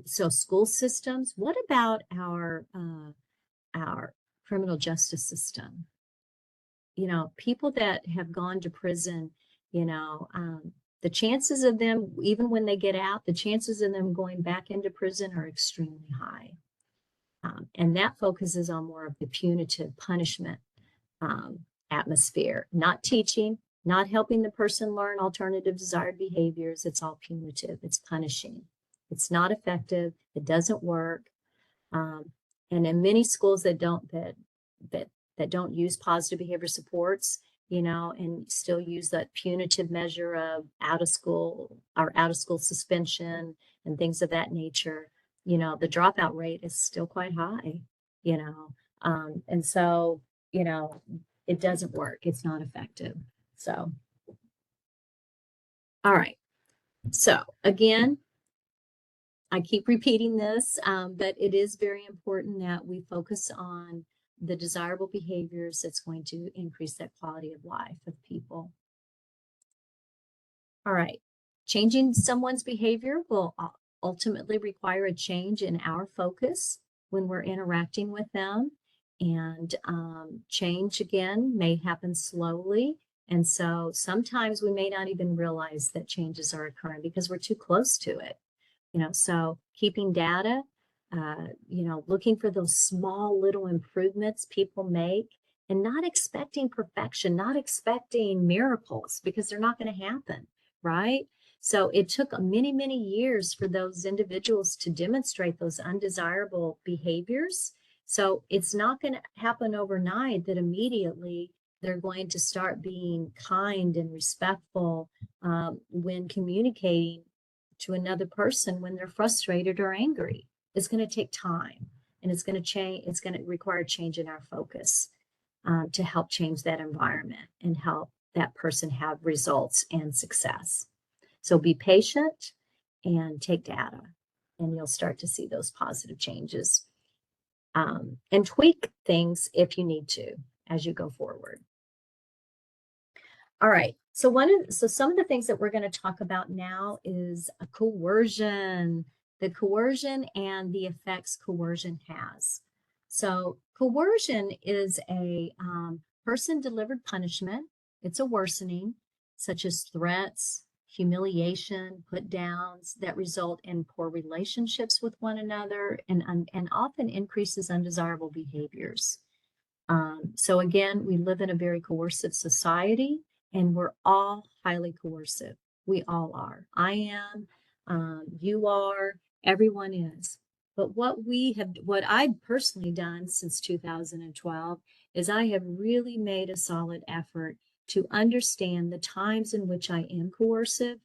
so school systems, what about our criminal justice system? People that have gone to prison, the chances of them, even when they get out, the chances of them going back into prison are extremely high. And that focuses on more of the punitive punishment atmosphere, not teaching, not helping the person learn alternative desired behaviors. It's all punitive. It's punishing. It's not effective. It doesn't work. And in many schools that don't use positive behavior supports, and still use that punitive measure of out of school suspension and things of that nature, the dropout rate is still quite high, and so, it doesn't work. It's not effective. So, all right. So again, I keep repeating this, but it is very important that we focus on the desirable behaviors that's going to increase that quality of life of people. All right. Changing someone's behavior will ultimately require a change in our focus when we're interacting with them. And change, again, may happen slowly. And so sometimes we may not even realize that changes are occurring because we're too close to it. So keeping data, looking for those small little improvements people make and not expecting perfection, not expecting miracles because they're not going to happen, right? So it took many, many years for those individuals to demonstrate those undesirable behaviors. So it's not going to happen overnight that immediately they're going to start being kind and respectful when communicating to another person when they're frustrated or angry. It's going to take time, and it's going to change. It's going to require change in our focus to help change that environment and help that person have results and success. So be patient and take data, and you'll start to see those positive changes, and tweak things if you need to as you go forward. All right. So some of the things that we're going to talk about now is a coercion. the coercion and the effects coercion has. So coercion is a person-delivered punishment. It's a worsening, such as threats, humiliation, put downs that result in poor relationships with one another and often increases undesirable behaviors. So again, we live in a very coercive society and we're all highly coercive. We all are. I am, you are, everyone is. But what I've personally done since 2012 is I have really made a solid effort to understand the times in which I am coercive,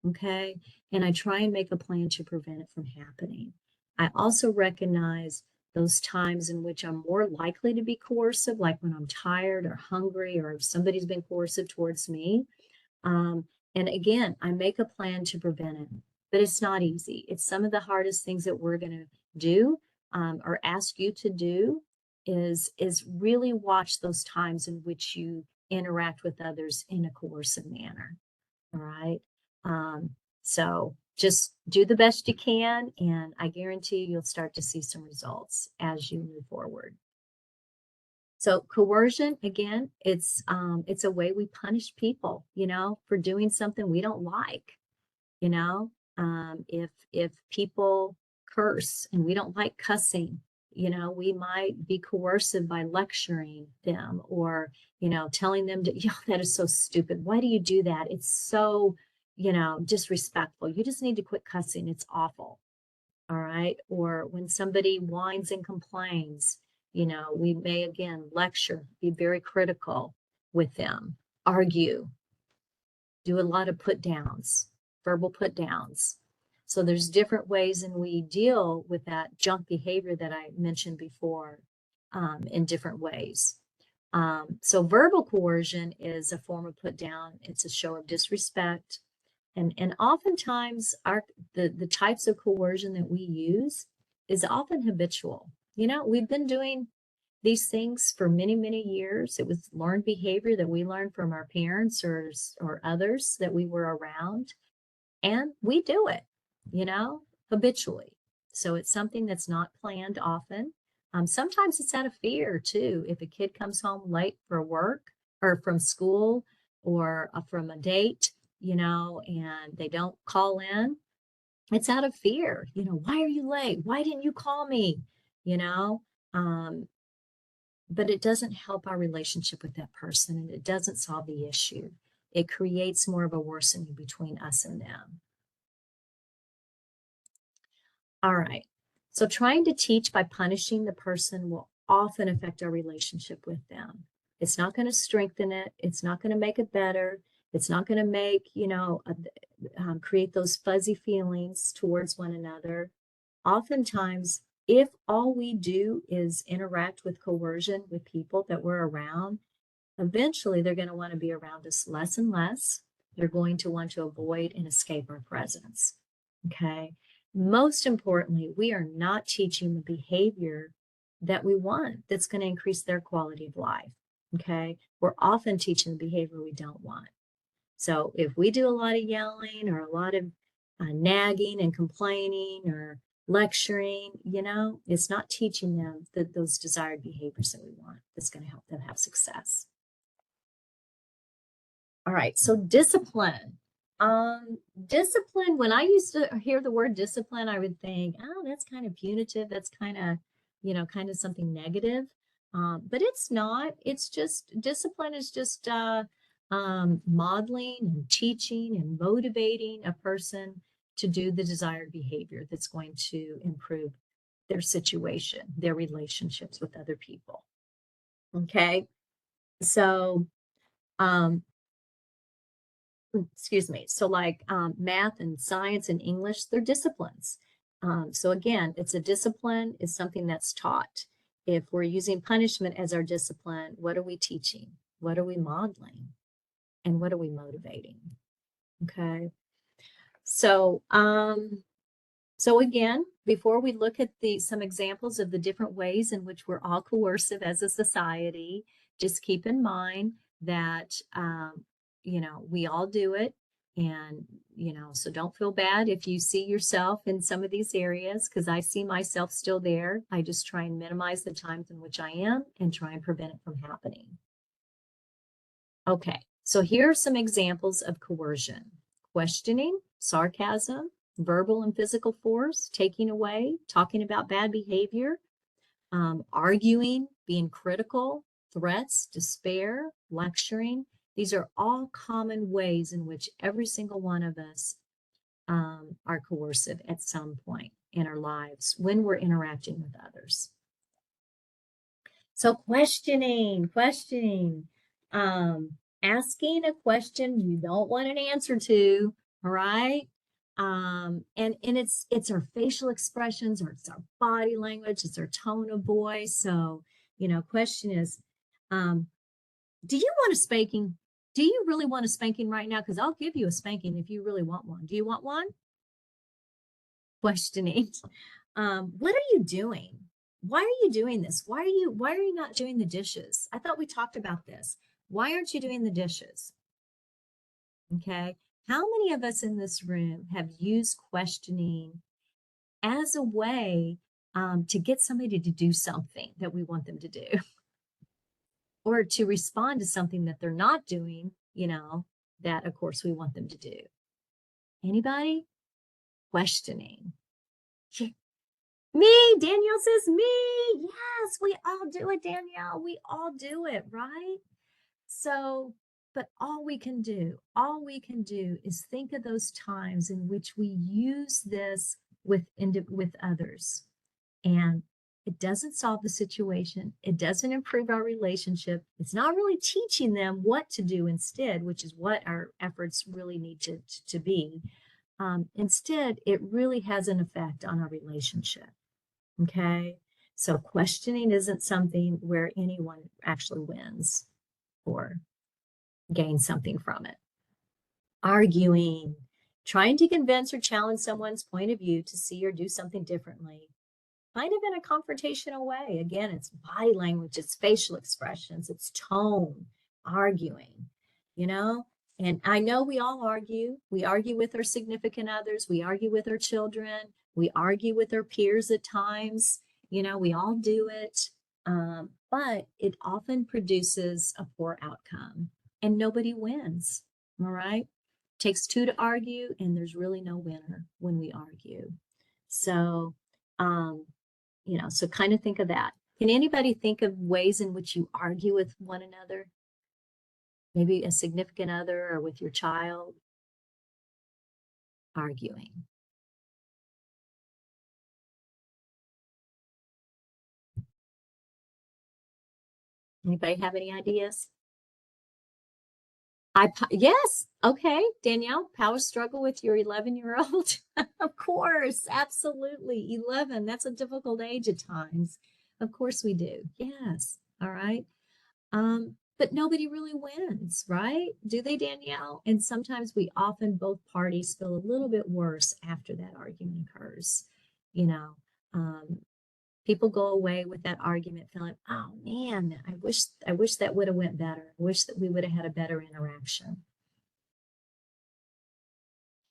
okay? And I try and make a plan to prevent it from happening. I also recognize those times in which I'm more likely to be coercive, like when I'm tired or hungry or if somebody's been coercive towards me. Um, and again, I make a plan to prevent it, but it's not easy. It's some of the hardest things that we're going to do or ask you to do is really watch those times in which you interact with others in a coercive manner. All right. Um, so just do the best you can, and I guarantee you'll start to see some results as you move forward. So coercion, again, it's a way we punish people, for doing something we don't like. If people curse and we don't like cussing, we might be coercive by lecturing them or, telling them to, that is so stupid. Why do you do that? It's so, disrespectful. You just need to quit cussing. It's awful. All right. Or when somebody whines and complains, we may again lecture, be very critical with them, argue, do a lot of put downs, verbal put downs. So there's different ways in we deal with that junk behavior that I mentioned before in different ways. So verbal coercion is a form of put down. It's a show of disrespect. And oftentimes the types of coercion that we use is often habitual. We've been doing these things for many, many years. It was learned behavior that we learned from our parents or others that we were around. And we do it, habitually. So it's something that's not planned often. Sometimes it's out of fear too. If a kid comes home late for work or from school or from a date, and they don't call in, it's out of fear. Why are you late? Why didn't you call me? You know, um, but it doesn't help our relationship with that person and it doesn't solve the issue. It creates more of a worsening between us and them. All right. So trying to teach by punishing the person will often affect our relationship with them. It's not going to strengthen it. It's not going to make it better. It's not going to make, create those fuzzy feelings towards one another. Oftentimes, if all we do is interact with coercion with people that we're around, eventually they're going to want to be around us less and less. They're going to want to avoid and escape our presence. Okay. Most importantly, we are not teaching the behavior that we want that's going to increase their quality of life. Okay. We're often teaching the behavior we don't want. So if we do a lot of yelling or a lot of nagging and complaining or lecturing, it's not teaching them those desired behaviors that we want that's going to help them have success. All right, so discipline. Discipline, when I used to hear the word discipline, I would think, oh, that's kind of punitive. That's kind of something negative. But it's not. It's just, discipline is just modeling and teaching and motivating a person to do the desired behavior that's going to improve their situation, their relationships with other people. Okay, so excuse me. So like math and science and English, they're disciplines. So again, it's a discipline, is something that's taught. If we're using punishment as our discipline, what are we teaching? What are we modeling? And what are we motivating? Okay. So, so again, before we look at some examples of the different ways in which we're all coercive as a society, just keep in mind that, we all do it. And, so don't feel bad if you see yourself in some of these areas, because I see myself still there. I just try and minimize the times in which I am and try and prevent it from happening. Okay, so here are some examples of coercion: questioning, sarcasm, verbal and physical force, taking away, talking about bad behavior, arguing, being critical, threats, despair, lecturing. These are all common ways in which every single one of us are coercive at some point in our lives when we're interacting with others. So questioning, asking a question you don't want an answer to, all right? And it's our facial expressions, or it's our body language, it's our tone of voice. So, question is, do you want a spanking? Do you really want a spanking right now? Because I'll give you a spanking if you really want one. Do you want one? Questioning. What are you doing? Why are you doing this? Why are you not doing the dishes? I thought we talked about this. Why aren't you doing the dishes? Okay. How many of us in this room have used questioning as a way to get somebody to do something that we want them to do, or to respond to something that they're not doing, that of course we want them to do? Anybody? Questioning. Me, Danielle says me. Yes, we all do it, Danielle. We all do it, right? So, but all we can do is think of those times in which we use this with others. And it doesn't solve the situation. It doesn't improve our relationship. It's not really teaching them what to do instead, which is what our efforts really need to be. Instead, it really has an effect on our relationship. Okay. So questioning isn't something where anyone actually wins or gains something from it. Arguing, trying to convince or challenge someone's point of view to see or do something differently, kind of in a confrontational way. Again, it's body language, it's facial expressions, it's tone, arguing, you know? And I know we all argue. We argue with our significant others. We argue with our children. We argue with our peers at times. We all do it. But it often produces a poor outcome and nobody wins. All right. Takes two to argue, and there's really no winner when we argue. So, so kind of think of that. Can anybody think of ways in which you argue with one another? Maybe a significant other or with your child? Arguing. Anybody have any ideas? Yes. Okay, Danielle, power struggle with your 11-year-old? Of course, absolutely. 11, that's a difficult age at times. Of course we do. Yes. All right. But nobody really wins, right? Do they, Danielle? And sometimes both parties feel a little bit worse after that argument occurs. You know, um, People go away with that argument feeling, oh man, I wish that would have went better. I wish that we would have had a better interaction.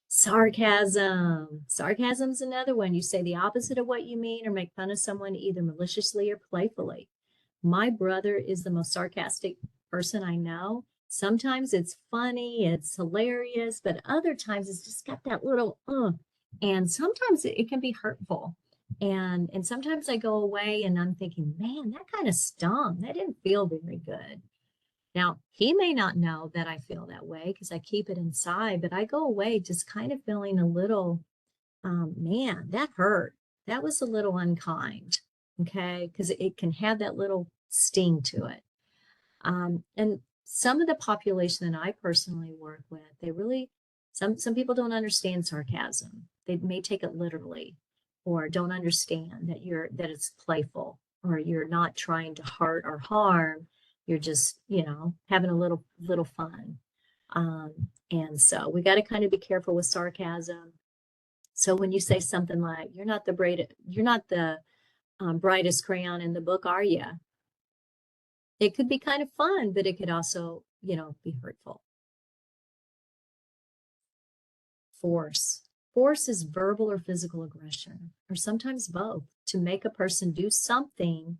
Sarcasm. Sarcasm's another one. You say the opposite of what you mean or make fun of someone either maliciously or playfully. My brother is the most sarcastic person I know. Sometimes it's funny, it's hilarious, but other times it's just got that little and sometimes it can be hurtful. And sometimes I go away and I'm thinking, man, that kind of stung. That didn't feel very good. Now, he may not know that I feel that way because I keep it inside, but I go away just kind of feeling a little, man, that hurt. That was a little unkind. Okay. Because it can have that little sting to it. And some of the population that I personally work with, some people don't understand sarcasm. They may take it literally, or don't understand that it's playful, or you're not trying to hurt or harm. You're just, having a little fun. And so we got to kind of be careful with sarcasm. So when you say something like, you're not the brightest crayon in the book, are you? It could be kind of fun, but it could also, be hurtful. force. Force is verbal or physical aggression, or sometimes both, to make a person do something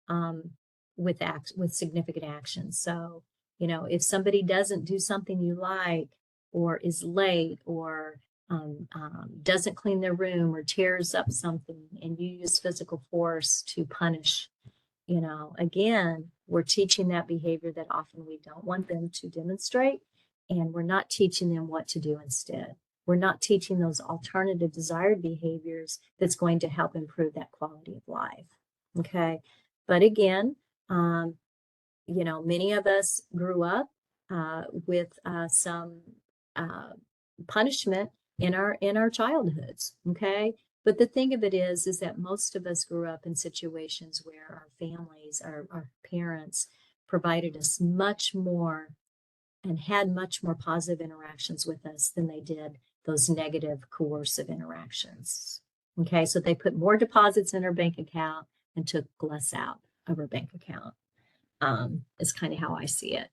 um, with significant action. So, if somebody doesn't do something you like, or is late, or doesn't clean their room, or tears up something, and you use physical force to punish, again, we're teaching that behavior that often we don't want them to demonstrate, and we're not teaching them what to do instead. We're not teaching those alternative desired behaviors that's going to help improve that quality of life. Okay. But again, many of us grew up with some punishment in our childhoods. Okay. But the thing of it is that most of us grew up in situations where our families, our parents provided us much more and had much more positive interactions with us than they did those negative coercive interactions. Okay, so they put more deposits in our bank account and took less out of our bank account. Is kind of how I see it.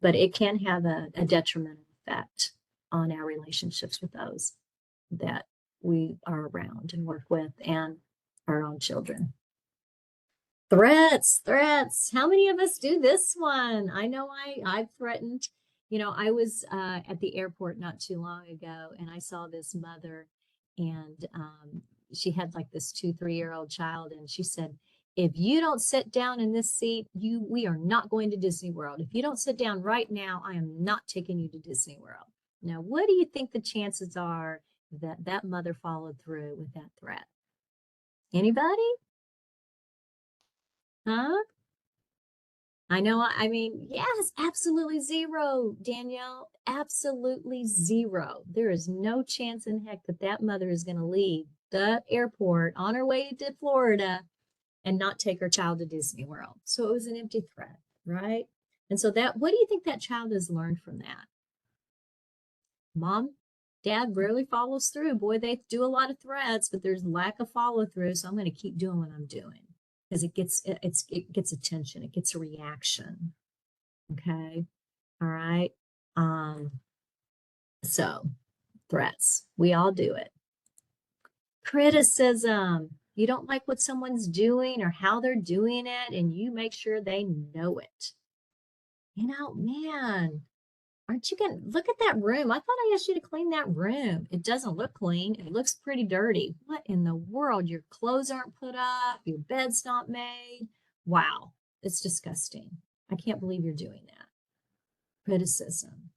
But it can have a detrimental effect on our relationships with those that we are around and work with, and our own children. Threats. How many of us do this one? I know I've threatened. I was at the airport not too long ago, and I saw this mother, and she had like this 2-3-year-old child, and she said, "If you don't sit down in this seat, we are not going to Disney World. If you don't sit down right now, I am not taking you to Disney World." Now, what do you think the chances are that that mother followed through with that threat? Anybody? Huh? I know. I mean, yes, absolutely zero, Danielle. Absolutely zero. There is no chance in heck that that mother is going to leave the airport on her way to Florida and not take her child to Disney World. So it was an empty threat, right? And so what do you think that child has learned from that? Mom, dad rarely follows through. Boy, they do a lot of threats, but there's lack of follow through. So I'm going to keep doing what I'm doing because it gets attention. It gets a reaction. Okay. All right. Um, so threats, we all do it. Criticism. You don't like what someone's doing or how they're doing it, and you make sure they know it. Man, aren't you gonna look at that room? I thought I asked you to clean that room. It doesn't look clean. It looks pretty dirty. What in the world? Your clothes aren't put up, your bed's not made. Wow, it's disgusting. I can't believe you're doing that. Criticism.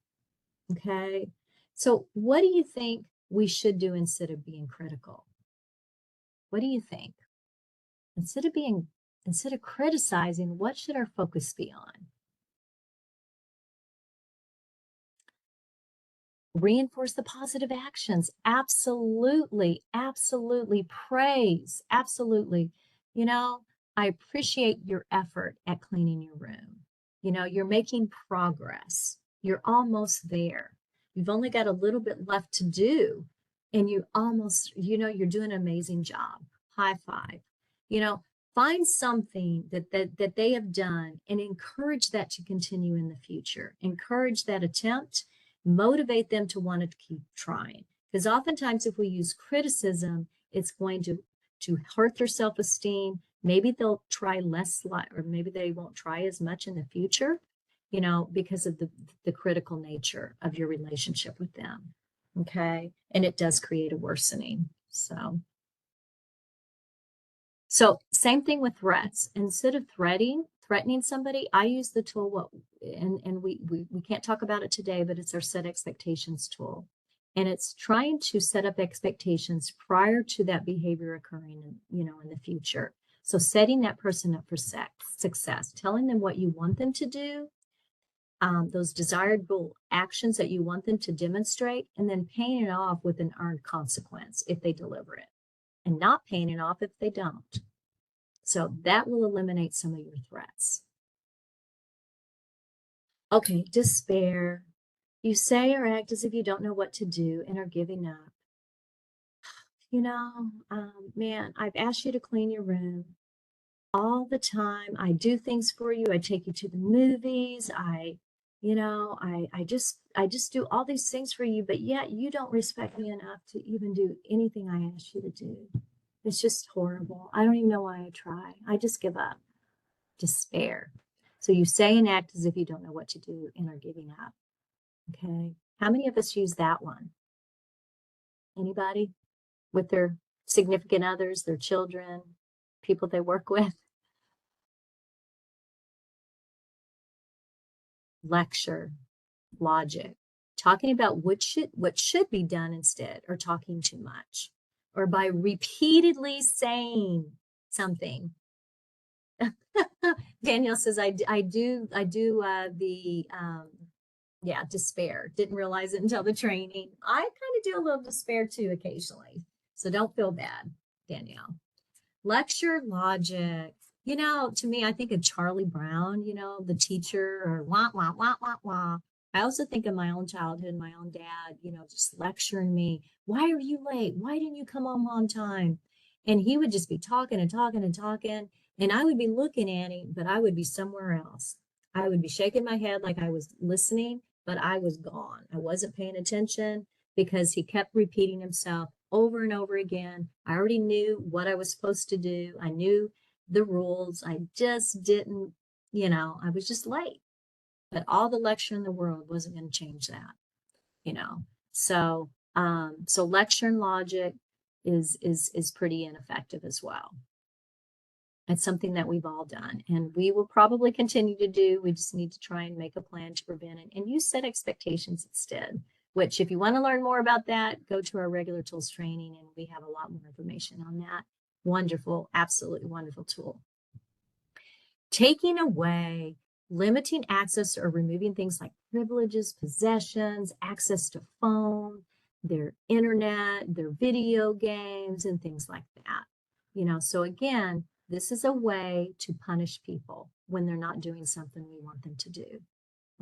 Okay. So what do you think we should do instead of being critical? What do you think? Instead of criticizing, what should our focus be on? Reinforce the positive actions. Absolutely. Absolutely. Praise. Absolutely. I appreciate your effort at cleaning your room. You're making progress. You're almost there. You've only got a little bit left to do. And you almost, you're doing an amazing job. High five. Find something that they have done and encourage that to continue in the future. Encourage that attempt, motivate them to want to keep trying. Because oftentimes if we use criticism, it's going to hurt their self-esteem. Maybe they'll try less, or maybe they won't try as much in the future, because of the critical nature of your relationship with them. Okay. And it does create a worsening. So same thing with threats. Instead of threatening somebody, I use the tool and we can't talk about it today, but it's our set expectations tool. And it's trying to set up expectations prior to that behavior occurring in the future. So setting that person up for success, telling them what you want them to do, those desirable actions that you want them to demonstrate, and then paying it off with an earned consequence if they deliver it, and not paying it off if they don't. So that will eliminate some of your threats. Okay, despair. You say or act as if you don't know what to do and are giving up. Man, I've asked you to clean your room all the time. I do things for you. I take you to the movies. I I just do all these things for you, but yet you don't respect me enough to even do anything I ask you to do. It's just horrible. I don't even know why I try. I just give up. Despair. So you say and act as if you don't know what to do and are giving up. Okay. How many of us use that one? Anybody? With their significant others, their children, people they work with? Lecture, logic, talking about what should be done instead, or talking too much, or by repeatedly saying something. Danielle says, I do the yeah, despair. Didn't realize it until the training. I kind of do a little despair too occasionally. So don't feel bad, Danielle. Lecture logic. To me, I think of Charlie Brown, the teacher, or wah, wah, wah, wah, wah. I also think of my own childhood, my own dad, just lecturing me. Why are you late? Why didn't you come home on time? And he would just be talking and talking and talking. And I would be looking at him, but I would be somewhere else. I would be shaking my head like I was listening, but I was gone. I wasn't paying attention because he kept repeating himself over and over again. I already knew what I was supposed to do. I knew the rules. I just didn't, I was just late. But all the lecture in the world wasn't going to change that, you know. So lecture and logic is pretty ineffective as well. It's something that we've all done and we will probably continue to do. We just need to try and make a plan to prevent it. And you set expectations instead, which if you want to learn more about that, go to our regular tools training and we have a lot more information on that. Wonderful, absolutely wonderful tool. Taking away, limiting access or removing things like privileges, possessions, access to phone, their internet, their video games, and things like that. So again, this is a way to punish people when they're not doing something we want them to do.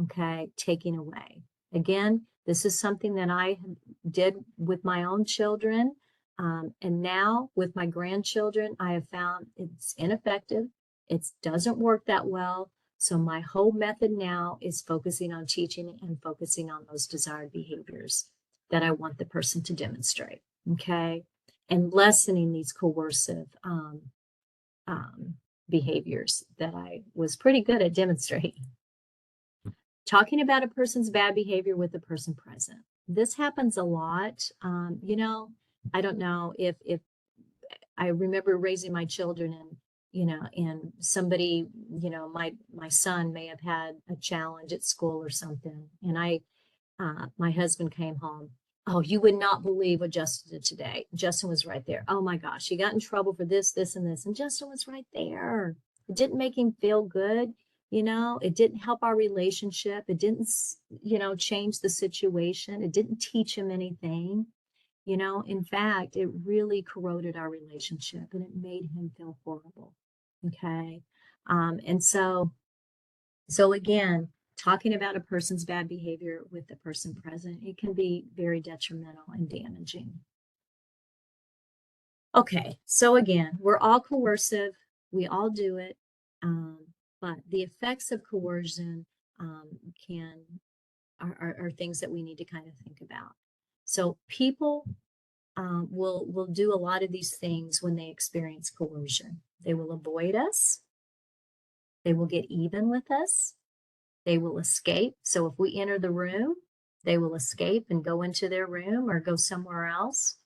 Okay, taking away. Again, this is something that I did with my own children. And now with my grandchildren, I have found it's ineffective. It doesn't work that well. So my whole method now is focusing on teaching and focusing on those desired behaviors that I want the person to demonstrate. Okay, and lessening these coercive behaviors that I was pretty good at demonstrating. Talking about a person's bad behavior with the person present. This happens a lot. I don't know if I remember raising my children and somebody, my son may have had a challenge at school or something. And my husband came home. Oh, you would not believe what Justin did today. Justin was right there. Oh my gosh, he got in trouble for this, this, and this. And Justin was right there. It didn't make him feel good. It didn't help our relationship. It didn't, change the situation. It didn't teach him anything. In fact, it really corroded our relationship and it made him feel horrible. Okay. And so again, talking about a person's bad behavior with the person present, it can be very detrimental and damaging. Okay, so again, we're all coercive, we all do it, but the effects of coercion can are things that we need to kind of think about. So people will do a lot of these things when they experience coercion. They will avoid us. They will get even with us. They will escape. So if we enter the room, they will escape and go into their room or go somewhere else.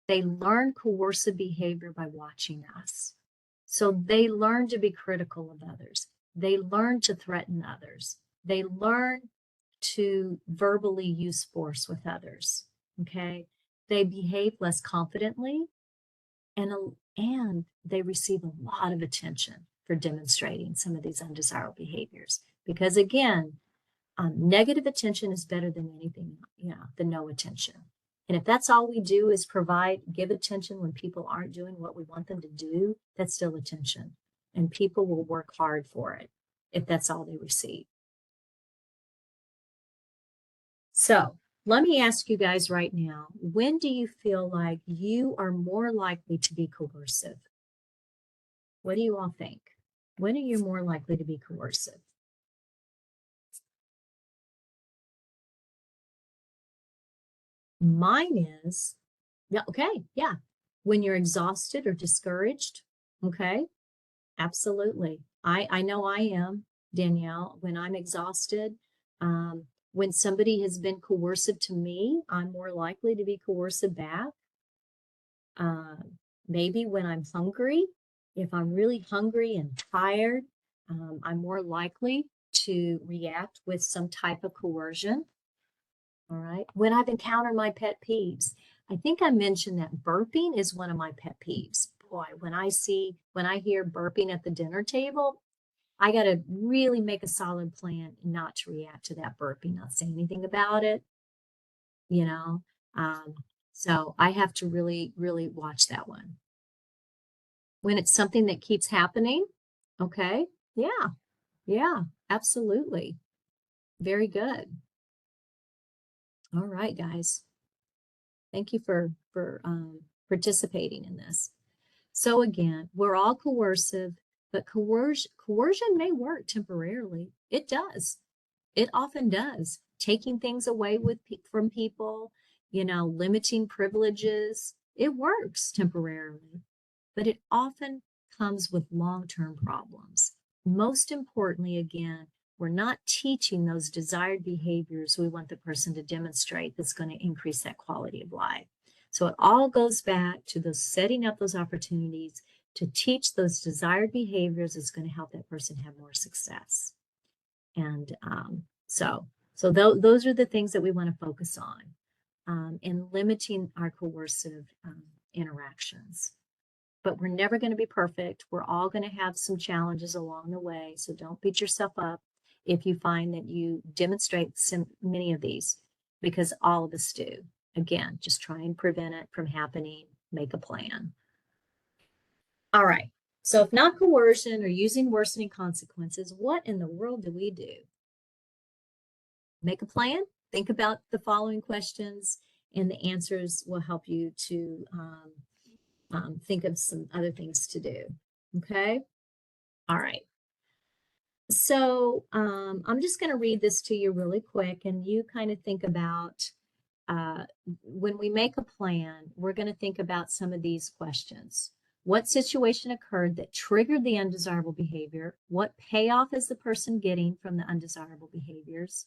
They learn coercive behavior by watching us. So they learn to be critical of others. They learn to threaten others. They learn to verbally use force with others. Okay. They behave less confidently and they receive a lot of attention for demonstrating some of these undesirable behaviors. Because again, negative attention is better than anything, than no attention. And if that's all we do is give attention when people aren't doing what we want them to do, that's still attention. And people will work hard for it if that's all they receive. So let me ask you guys right now, when do you feel like you are more likely to be coercive? What do you all think? When are you more likely to be coercive? Mine is, yeah, okay, yeah. When you're exhausted or discouraged, okay, absolutely. I know I am, Danielle, when I'm exhausted. When somebody has been coercive to me, I'm more likely to be coercive back. Uh, Maybe when I'm hungry, if I'm really hungry and tired, I'm more likely to react with some type of coercion. All right. When I've encountered my pet peeves, I think I mentioned that burping is one of my pet peeves. Boy, when I hear burping at the dinner table, I got to really make a solid plan not to react to that burping, not say anything about it, you know. Um, so I have to really, really watch that one. When it's something that keeps happening, okay. Yeah, yeah, absolutely. Very good. All right, guys. Thank you for participating in this. So again, we're all coercive, but coercion may work temporarily. It does. It often does. Taking things away from people, limiting privileges. It works temporarily, but it often comes with long-term problems. Most importantly, again, we're not teaching those desired behaviors we want the person to demonstrate that's going to increase that quality of life. So it all goes back to those setting up those opportunities to teach those desired behaviors is going to help that person have more success. And those are the things that we want to focus on in limiting our coercive interactions. But we're never going to be perfect. We're all going to have some challenges along the way. So don't beat yourself up if you find that you demonstrate many of these, because all of us do. Again, just try and prevent it from happening. Make a plan. All right. So if not coercion or using worsening consequences, what in the world do we do? Make a plan. Think about the following questions, and the answers will help you to think of some other things to do. Okay. All right. So I'm just going to read this to you really quick, and you kind of think about uh, when we make a plan, we're going to think about some of these questions. What situation occurred that triggered the undesirable behavior? What payoff is the person getting from the undesirable behaviors?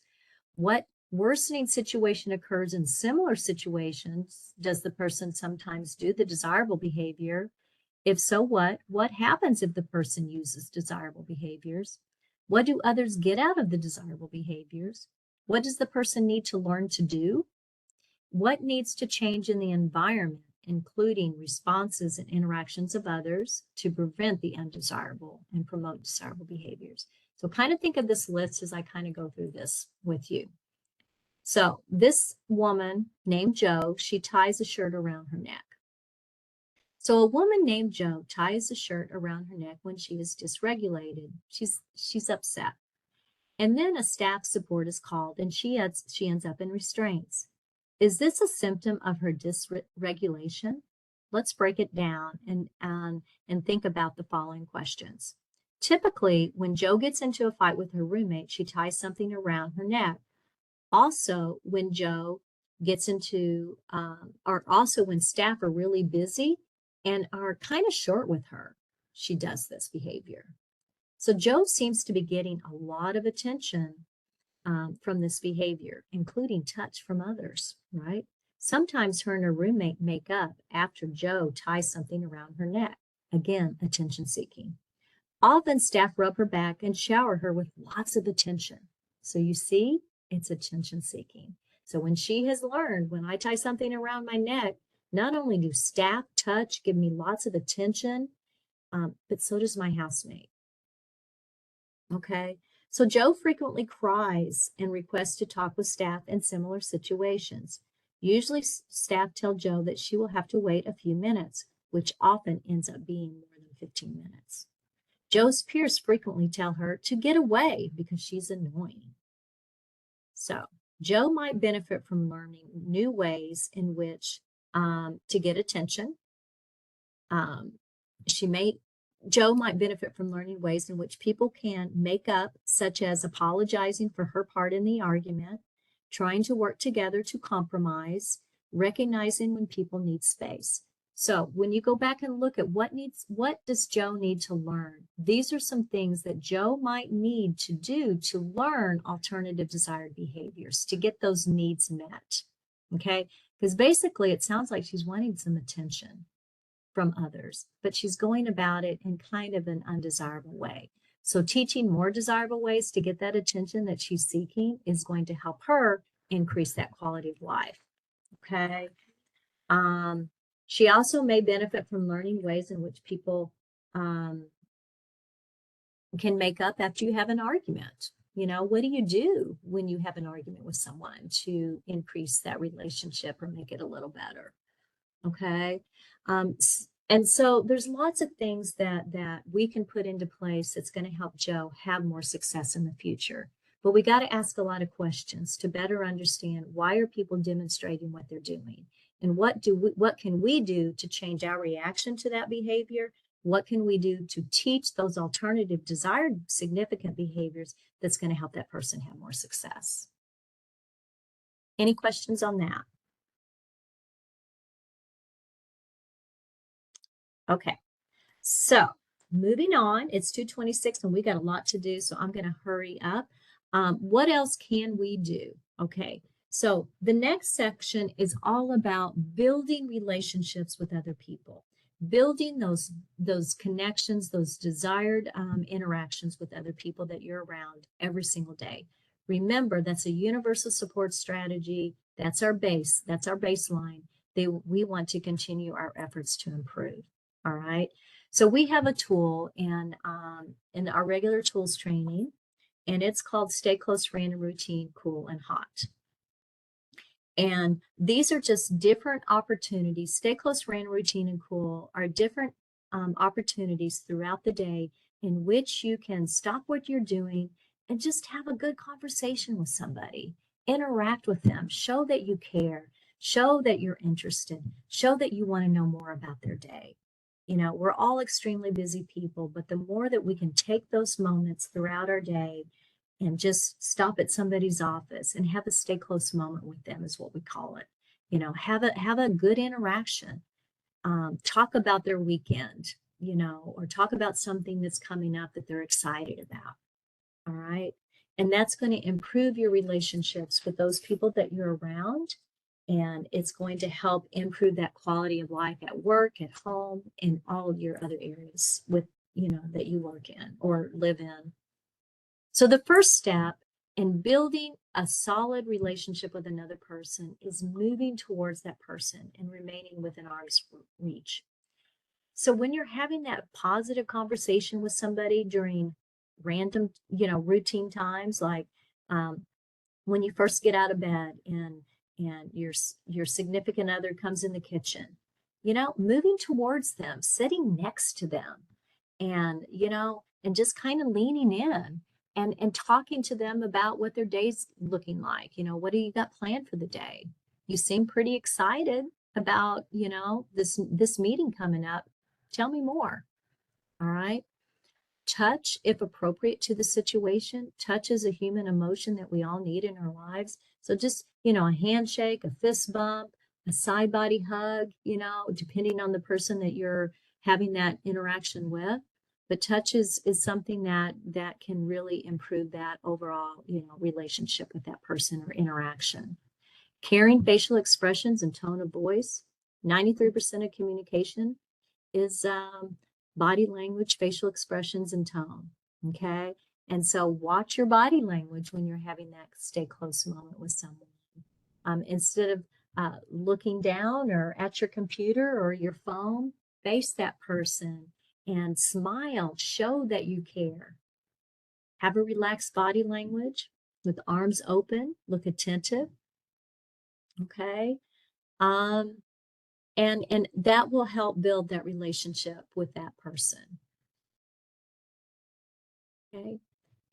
What worsening situation occurs in similar situations? Does the person sometimes do the desirable behavior? If so, what? What happens if the person uses desirable behaviors? What do others get out of the desirable behaviors? What does the person need to learn to do? What needs to change in the environment, including responses and interactions of others, to prevent the undesirable and promote desirable behaviors? So kind of think of this list as I kind of go through this with you. So this woman named Joe, she ties a shirt around her neck. So a woman named Joe ties a shirt around her neck when she is dysregulated. She's upset. And then a staff support is called and she ends up in restraints. Is this a symptom of her dysregulation? Let's break it down and think about the following questions. Typically, when Joe gets into a fight with her roommate, she ties something around her neck. Also, when Joe gets into, or also when staff are really busy and are kind of short with her, she does this behavior. So Joe seems to be getting a lot of attention from this behavior, including touch from others, right? Sometimes her and her roommate make up after Joe ties something around her neck. Again, attention seeking. Often staff rub her back and shower her with lots of attention. So you see, it's attention seeking. So when she has learned, when I tie something around my neck, not only do staff touch, give me lots of attention, but so does my housemate. Okay. So Joe frequently cries and requests to talk with staff in similar situations. Usually staff tell Joe that she will have to wait a few minutes, which often ends up being more than 15 minutes. Joe's peers frequently tell her to get away because she's annoying. So Joe might benefit from learning new ways in which to get attention. Joe might benefit from learning ways in which people can make up, such as apologizing for her part in the argument, trying to work together to compromise, recognizing when people need space. So when you go back and look at what does Joe need to learn? These are some things that Joe might need to do to learn alternative desired behaviors to get those needs met. Okay, because basically it sounds like she's wanting some attention from others, but she's going about it in kind of an undesirable way. So teaching more desirable ways to get that attention that she's seeking is going to help her increase that quality of life. Okay. She also may benefit from learning ways in which people can make up after you have an argument. You know, what do you do when you have an argument with someone to increase that relationship or make it a little better? Okay. And so there's lots of things that we can put into place that's going to help Joe have more success in the future. But we got to ask a lot of questions to better understand, why are people demonstrating what they're doing? And what can we do to change our reaction to that behavior? What can we do to teach those alternative desired significant behaviors that's going to help that person have more success? Any questions on that? Okay, so moving on, it's 2:26 and we got a lot to do, so I'm going to hurry up. What else can we do? Okay, so the next section is all about building relationships with other people, building those connections, those desired interactions with other people that you're around every single day. Remember, that's a universal support strategy. That's our base. That's our baseline. We want to continue our efforts to improve. All right. So we have a tool in our regular tools training, and it's called Stay Close, Random, Routine, Cool, and Hot. And these are just different opportunities. Stay Close, Random, Routine, and Cool are different opportunities throughout the day in which you can stop what you're doing and just have a good conversation with somebody. Interact with them. Show that you care. Show that you're interested. Show that you want to know more about their day. You know, we're all extremely busy people, but the more that we can take those moments throughout our day and just stop at somebody's office and have a stay close moment with them is what we call it. You know, have a good interaction. Talk about their weekend, you know, or talk about something that's coming up that they're excited about. All right. And that's going to improve your relationships with those people that you're around. And it's going to help improve that quality of life at work, at home, and all of your other areas with, you know, that you work in or live in. So the first step in building a solid relationship with another person is moving towards that person and remaining within arm's reach. So when you're having that positive conversation with somebody during random, you know, routine times, like when you first get out of bed and your significant other comes in the kitchen, you know, moving towards them, sitting next to them, and you know, and just kind of leaning in and talking to them about what their day's looking like. You know, what do you got planned for the day? You seem pretty excited about, you know, this meeting coming up. Tell me more. All right. Touch, if appropriate to the situation. Touch is a human emotion that we all need in our lives. So just, you know, a handshake, a fist bump, a side body hug, you know, depending on the person that you're having that interaction with. But touch is something that can really improve that overall, you know, relationship with that person or interaction. Caring facial expressions and tone of voice. 93% of communication is body language, facial expressions, and tone. Okay. And so watch your body language when you're having that stay close moment with someone. Instead of looking down or at your computer or your phone, face that person and smile, show that you care. Have a relaxed body language with arms open, look attentive. Okay. And that will help build that relationship with that person. Okay.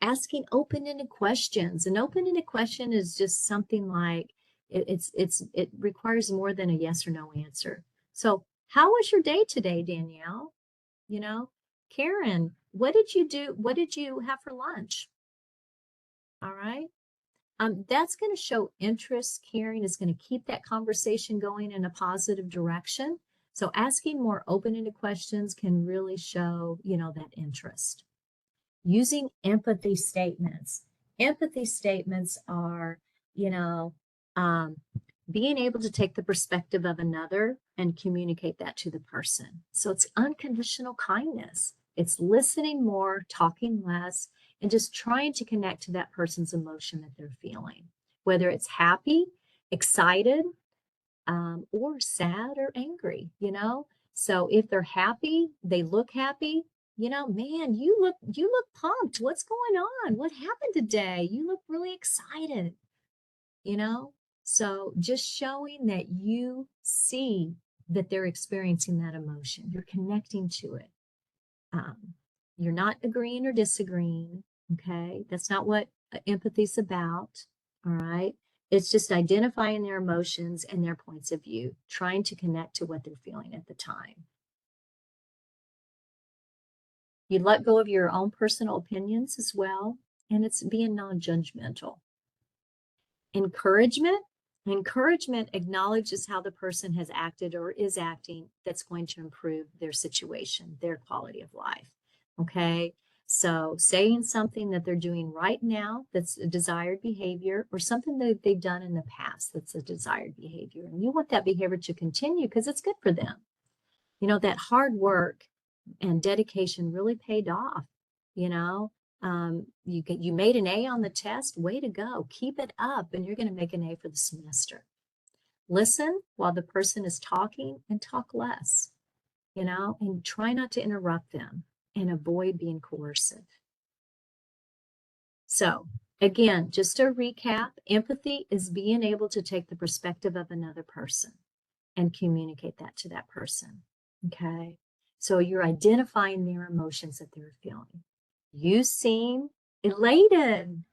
Asking open-ended questions. An open-ended question is just something like it requires more than a yes or no answer. So, how was your day today, Danielle? You know, Karen, what did you do? What did you have for lunch? All right. That's going to show interest. Caring is going to keep that conversation going in a positive direction. So asking more open-ended questions can really show, that interest. Using empathy statements. Empathy statements are, you know, um, being able to take the perspective of another and communicate that to the person. So it's unconditional kindness. It's listening more, talking less, and just trying to connect to that person's emotion that they're feeling, whether it's happy, excited, or sad or angry. So if they're happy, they look happy, man, you look pumped. What's going on? What happened today? You look really excited, you know? So just showing that you see that they're experiencing that emotion, you're connecting to it. Um, you're not agreeing or disagreeing, okay? That's not what empathy's about, all right? It's just identifying their emotions and their points of view, trying to connect to what they're feeling at the time. You let go of your own personal opinions as well, and it's being non-judgmental. Encouragement. Encouragement acknowledges how the person has acted or is acting that's going to improve their situation, their quality of life. Okay. So saying something that they're doing right now that's a desired behavior, or something that they've done in the past that's a desired behavior. And you want that behavior to continue because it's good for them. That hard work and dedication really paid off. You know, you made an A on the test. Way to go! Keep it up, and you're going to make an A for the semester. Listen while the person is talking, and talk less. And try not to interrupt them, and avoid being coercive. So again, just to recap, empathy is being able to take the perspective of another person and communicate that to that person. Okay. So you're identifying their emotions that they're feeling. You seem elated.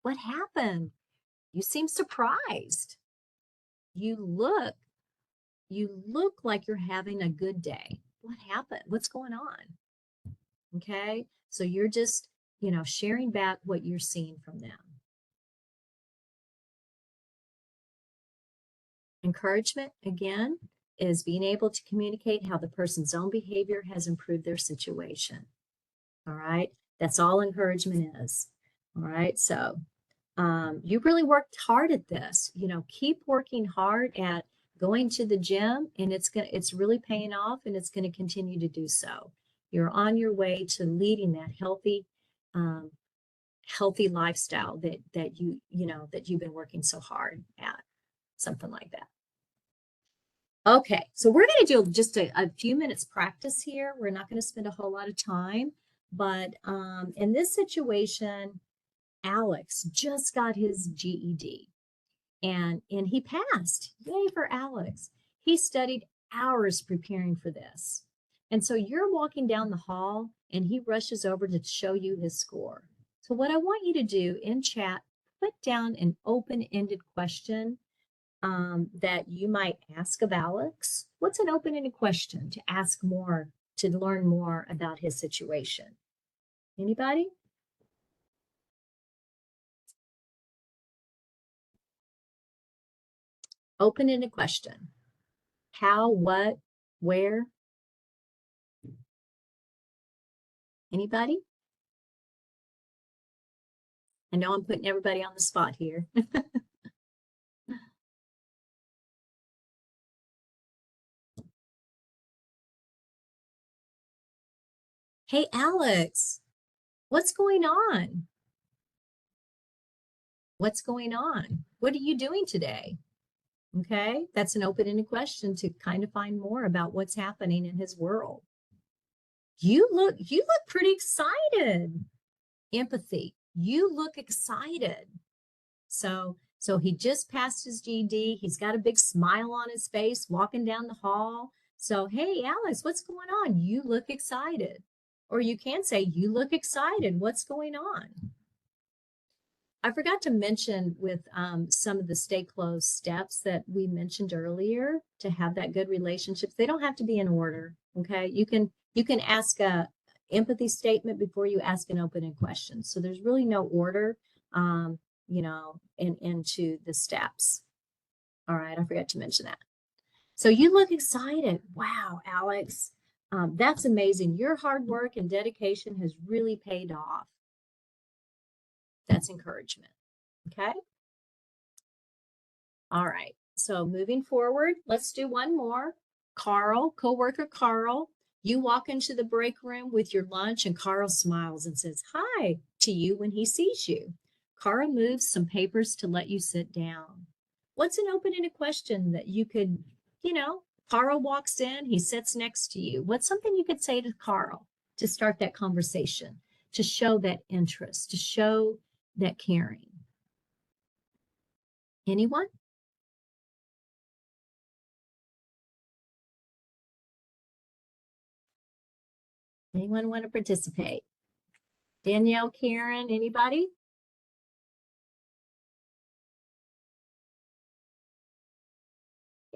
What happened? You seem surprised. You look like you're having a good day. What happened? What's going on? Okay. So you're just, sharing back what you're seeing from them. Encouragement, again, is being able to communicate how the person's own behavior has improved their situation. All right. That's all encouragement is. All right. So you really worked hard at this. Keep working hard at going to the gym, and it's really paying off, and it's going to continue to do so. You're on your way to leading that um, healthy lifestyle that you've been working so hard at, something like that. Okay, so we're going to do just a few minutes practice here. We're not going to spend a whole lot of time, but in this situation, Alex just got his GED and he passed. Yay for Alex. He studied hours preparing for this. And so you're walking down the hall and he rushes over to show you his score. So what I want you to do in chat, put down an open-ended question that you might ask of Alex. What's an open-ended question to ask more, to learn more about his situation? Anybody? Open-ended question. How, what, where? Anybody? I know I'm putting everybody on the spot here. Hey, Alex, what's going on? What's going on? What are you doing today? Okay, that's an open-ended question to kind of find more about what's happening in his world. You look pretty excited. Empathy. You look excited. So he just passed his GED. He's got a big smile on his face walking down the hall. So, hey, Alex, what's going on? You look excited. Or you can say, you look excited. What's going on? I forgot to mention with some of the stay close steps that we mentioned earlier to have that good relationships. They don't have to be in order. Okay. You can ask a empathy statement before you ask an open-ended question. So there's really no order. and into the steps. All right, I forgot to mention that. So you look excited. Wow, Alex, that's amazing. Your hard work and dedication has really paid off. That's encouragement. Okay. All right. So moving forward, let's do one more. Carl, coworker Carl, you walk into the break room with your lunch and Carl smiles and says hi to you when he sees you. Carl moves some papers to let you sit down. What's an open-ended question that you could, Carl walks in, he sits next to you. What's something you could say to Carl to start that conversation, to show that interest, to show that caring? Anyone? Anyone want to participate? Danielle, Karen, anybody?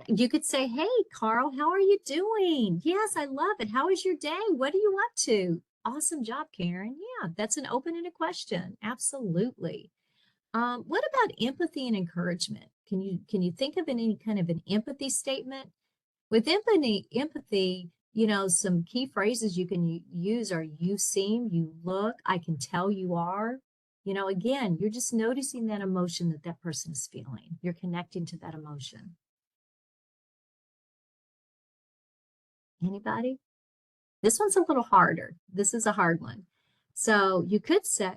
You could say, hey, Carl, how are you doing? Yes, I love it. How is your day? What are you up to? Awesome job, Karen. Yeah, that's an open-ended question. Absolutely. What about empathy and encouragement? Can you think of any kind of an empathy statement? With empathy, some key phrases you can use are you seem, you look, I can tell you are. Again, you're just noticing that emotion that that person is feeling. You're connecting to that emotion. Anybody? This one's a little harder. This is a hard one. So you could say,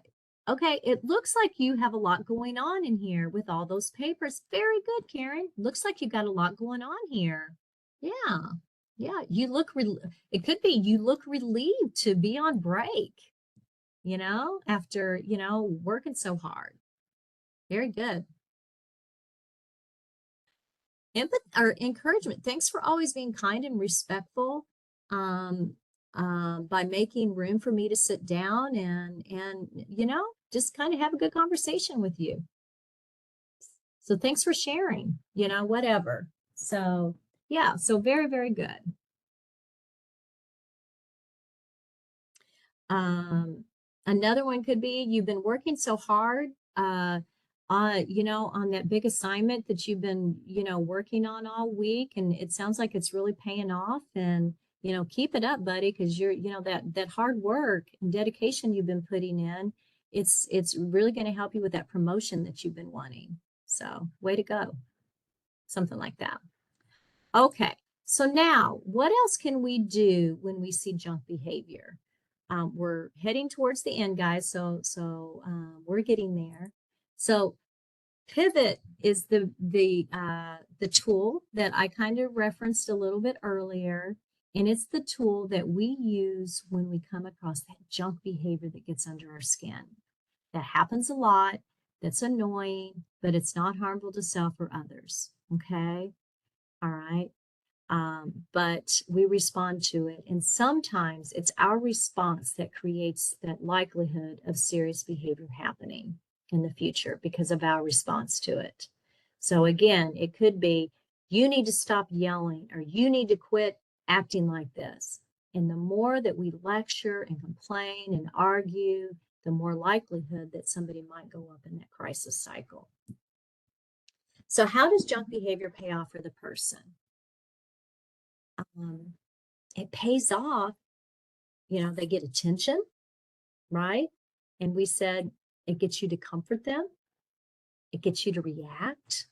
okay, it looks like you have a lot going on in here with all those papers. Very good, Karen. Looks like you got a lot going on here. Yeah. Yeah. It could be you look relieved to be on break, after, working so hard. Very good. Empathy or encouragement. Thanks for always being kind and respectful. Um, by making room for me to sit down and just kind of have a good conversation with you. So thanks for sharing, whatever. So yeah, so very, very good. Um, Another one could be you've been working so hard on that big assignment that you've been, working on all week, and it sounds like it's really paying off. And keep it up, buddy, because you're, that hard work and dedication you've been putting in, it's really going to help you with that promotion that you've been wanting. So way to go. Something like that. Okay, so now what else can we do when we see junk behavior? We're heading towards the end, guys, so we're getting there. So pivot is the tool that I kind of referenced a little bit earlier, and it's the tool that we use when we come across that junk behavior that gets under our skin. That happens a lot, that's annoying, but it's not harmful to self or others. Okay, all right. But we respond to it. And sometimes it's our response that creates that likelihood of serious behavior happening in the future because of our response to it. So again, it could be, you need to stop yelling, or you need to quit acting like this. And the more that we lecture and complain and argue, the more likelihood that somebody might go up in that crisis cycle. So how does junk behavior pay off for the person? It pays off, they get attention, right? And we said it gets you to comfort them, it gets you to react,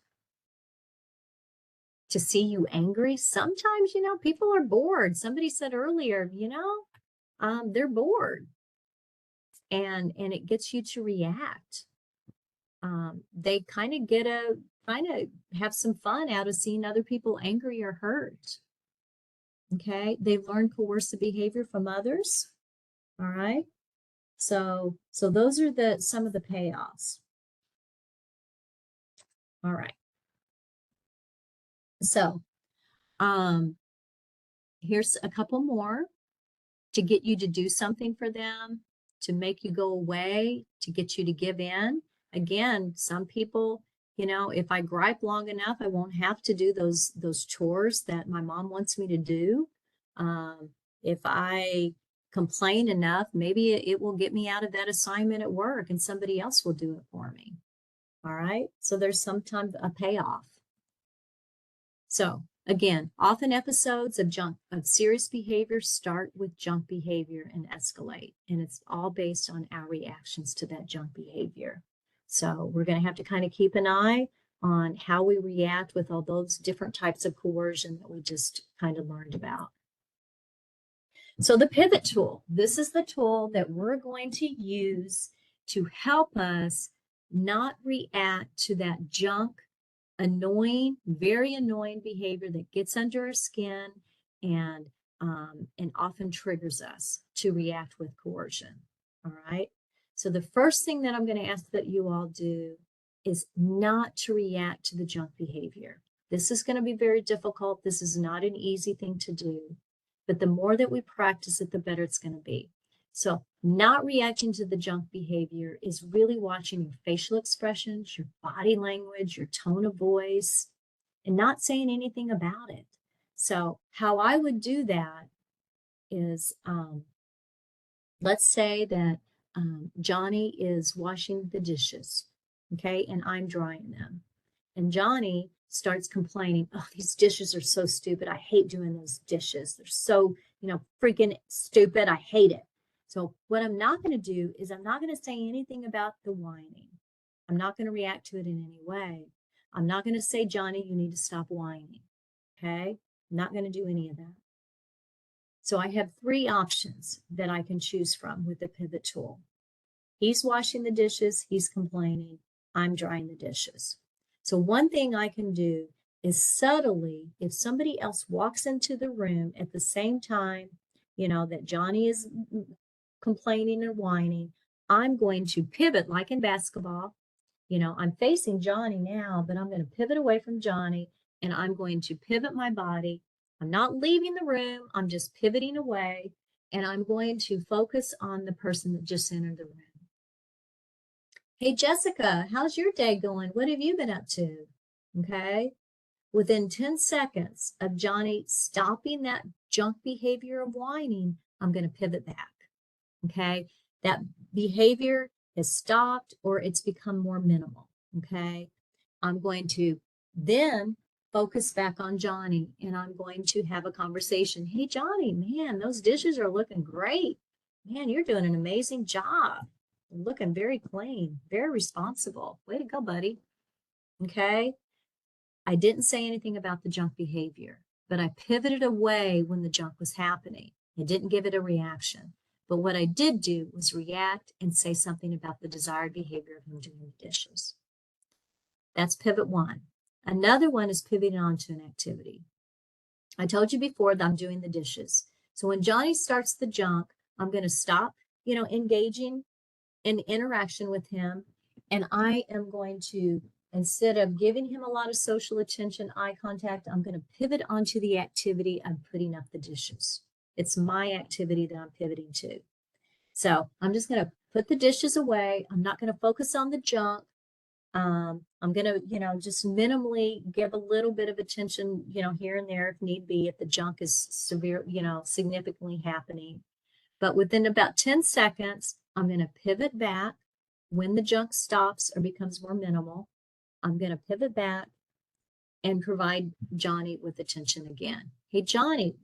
to see you angry. Sometimes, people are bored. Somebody said earlier, they're bored, and it gets you to react. They kind of have some fun out of seeing other people angry or hurt. Okay, they've learned coercive behavior from others. All right. So those are some of the payoffs. All right. So here's a couple more to get you to do something for them, to make you go away, to get you to give in. Again, some people, if I gripe long enough, I won't have to do those chores that my mom wants me to do. If I complain enough, maybe it will get me out of that assignment at work and somebody else will do it for me. All right. So there's sometimes a payoff. So again, often episodes of serious behavior start with junk behavior and escalate. And it's all based on our reactions to that junk behavior. So we're going to have to kind of keep an eye on how we react with all those different types of coercion that we just kind of learned about. So the pivot tool, this is the tool that we're going to use to help us not react to that junk, annoying, very annoying behavior that gets under our skin and often triggers us to react with coercion. All right. So the first thing that I'm going to ask that you all do is not to react to the junk behavior. This is going to be very difficult. This is not an easy thing to do. But the more that we practice it, the better it's going to be. So not reacting to the junk behavior is really watching your facial expressions, your body language, your tone of voice, and not saying anything about it. So how I would do that is, let's say that Johnny is washing the dishes, okay, and I'm drying them. And Johnny starts complaining, oh, these dishes are so stupid. I hate doing those dishes. They're so, freaking stupid. I hate it. So what I'm not going to do is I'm not going to say anything about the whining. I'm not going to react to it in any way. I'm not going to say, Johnny, you need to stop whining. Okay? I'm not going to do any of that. So I have 3 options that I can choose from with the pivot tool. He's washing the dishes. He's complaining. I'm drying the dishes. So one thing I can do is subtly, if somebody else walks into the room at the same time, that Johnny is complaining and whining, I'm going to pivot like in basketball. I'm facing Johnny now, but I'm going to pivot away from Johnny and I'm going to pivot my body. I'm not leaving the room. I'm just pivoting away and I'm going to focus on the person that just entered the room. Hey, Jessica, how's your day going? What have you been up to? Okay. Within 10 seconds of Johnny stopping that junk behavior of whining, I'm going to pivot back. Okay. That behavior has stopped or it's become more minimal. Okay. I'm going to then focus back on Johnny and I'm going to have a conversation. Hey, Johnny, man, those dishes are looking great. Man, you're doing an amazing job. Looking very clean, very responsible. Way to go, buddy. Okay. I didn't say anything about the junk behavior, but I pivoted away when the junk was happening. I didn't give it a reaction. But what I did do was react and say something about the desired behavior of him doing the dishes. That's pivot 1. Another one is pivoting onto an activity. I told you before that I'm doing the dishes. So when Johnny starts the junk, I'm going to stop, engaging in interaction with him. And I am going to, instead of giving him a lot of social attention, eye contact, I'm going to pivot onto the activity of putting up the dishes. It's my activity that I'm pivoting to. So I'm just going to put the dishes away. I'm not going to focus on the junk. I'm going to, just minimally give a little bit of attention, here and there if need be, if the junk is severe, significantly happening. But within about 10 seconds, I'm going to pivot back. When the junk stops or becomes more minimal, I'm going to pivot back and provide Johnny with attention again. Hey, Johnny,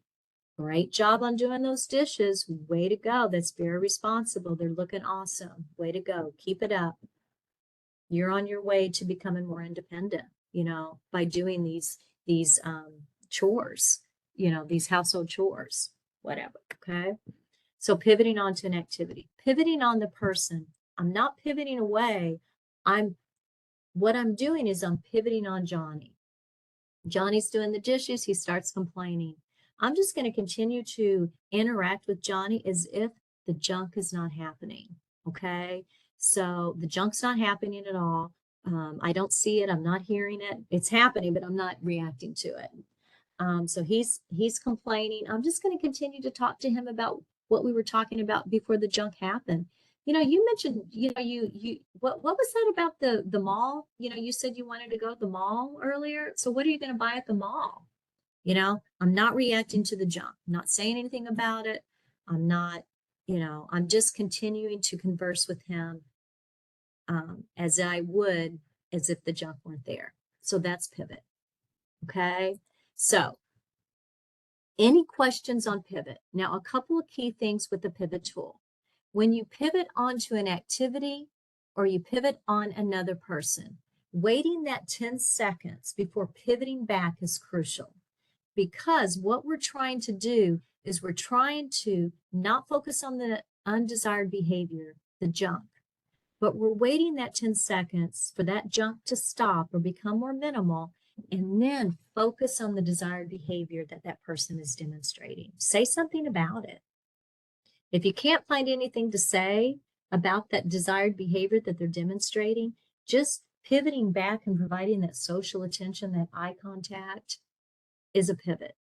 great job on doing those dishes. Way to go. That's very responsible. They're looking awesome. Way to go. Keep it up. You're on your way to becoming more independent, by doing these chores, these household chores, whatever. Okay. So pivoting onto an activity, pivoting on the person. I'm not pivoting away. What I'm doing is I'm pivoting on Johnny. Johnny's doing the dishes. He starts complaining. I'm just going to continue to interact with Johnny as if the junk is not happening. Okay. So the junk's not happening at all. I don't see it. I'm not hearing it. It's happening, but I'm not reacting to it. So he's complaining. I'm just going to continue to talk to him about what we were talking about before the junk happened. You mentioned, what was that about the mall? You said you wanted to go to the mall earlier. So what are you going to buy at the mall? I'm not reacting to the junk. I'm not saying anything about it. I'm not, I'm just continuing to converse with him as I would as if the junk weren't there. So that's pivot. Okay. So any questions on pivot? Now, a couple of key things with the pivot tool. When you pivot onto an activity or you pivot on another person, waiting that 10 seconds before pivoting back is crucial, because what we're trying to do is we're trying to not focus on the undesired behavior, the junk, but we're waiting that 10 seconds for that junk to stop or become more minimal, and then focus on the desired behavior that that person is demonstrating. Say something about it. If you can't find anything to say about that desired behavior that they're demonstrating, just pivoting back and providing that social attention, that eye contact, is a pivot.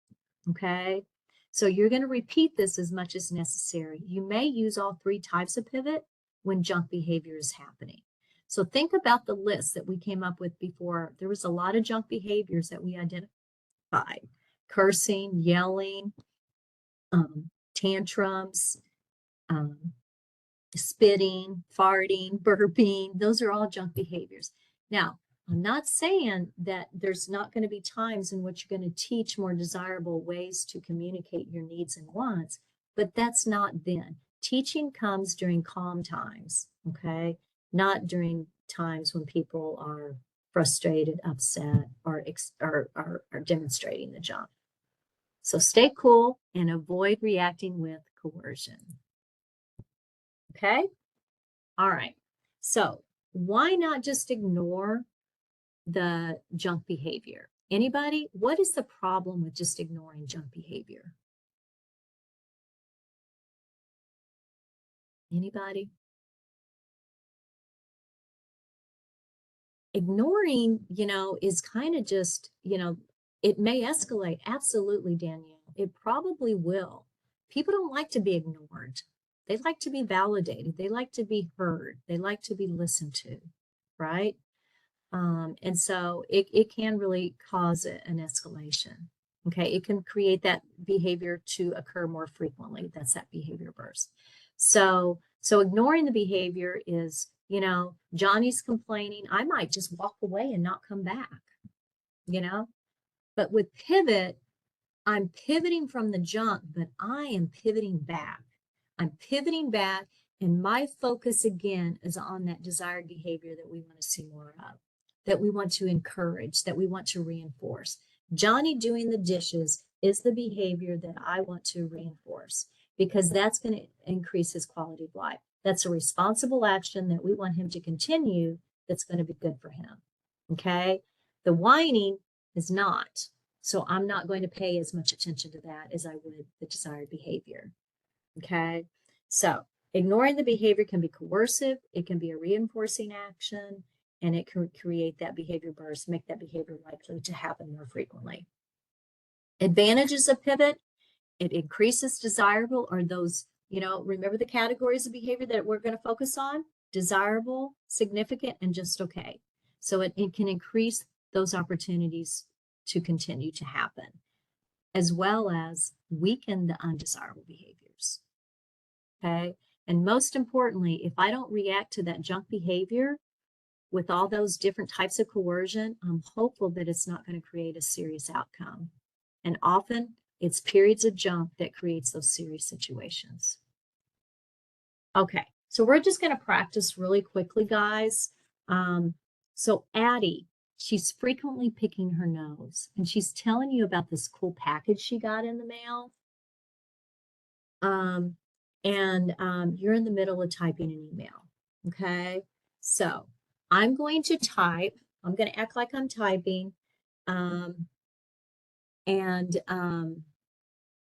Okay? So you're going to repeat this as much as necessary. You may use all three types of pivot when junk behavior is happening. So think about the list that we came up with before. There was a lot of junk behaviors that we identified: cursing, yelling, tantrums, spitting, farting, burping. Those are all junk behaviors. Now, I'm not saying that there's not going to be times in which you're going to teach more desirable ways to communicate your needs and wants, but that's not then. Teaching comes during calm times, okay? Not during times when people are frustrated, upset, or demonstrating the junk. So stay cool and avoid reacting with coercion. Okay? All right. So why not just ignore the junk behavior? Anybody? What is the problem with just ignoring junk behavior? Anybody? Ignoring, is kind of just, it may escalate. Absolutely, Danielle. It probably will. People don't like to be ignored. They like to be validated. They like to be heard. They like to be listened to, right? And so it can really cause an escalation. Okay, it can create that behavior to occur more frequently. That's that behavior burst. So ignoring the behavior is, Johnny's complaining. I might just walk away and not come back, But with pivot, I'm pivoting from the junk, but I am pivoting back. I'm pivoting back, and my focus again is on that desired behavior that we want to see more of, that we want to encourage, that we want to reinforce. Johnny doing the dishes is the behavior that I want to reinforce, because that's going to increase his quality of life. That's a responsible action that we want him to continue, that's going to be good for him. Okay? The whining is not. So I'm not going to pay as much attention to that as I would the desired behavior. Okay? So ignoring the behavior can be coercive, it can be a reinforcing action, and it can create that behavior burst, make that behavior likely to happen more frequently. Advantages of pivot: it increases desirable, or those, remember the categories of behavior that we're going to focus on: desirable, significant, and just okay. So it can increase those opportunities to continue to happen, as well as weaken the undesirable behaviors. Okay. And most importantly, if I don't react to that junk behavior with all those different types of coercion, I'm hopeful that it's not going to create a serious outcome. And often it's periods of junk that creates those serious situations. Okay, so we're just going to practice really quickly, guys. So Addie, she's frequently picking her nose, and she's telling you about this cool package she got in the mail. You're in the middle of typing an email. Okay, so I'm going to type. I'm going to act like I'm typing.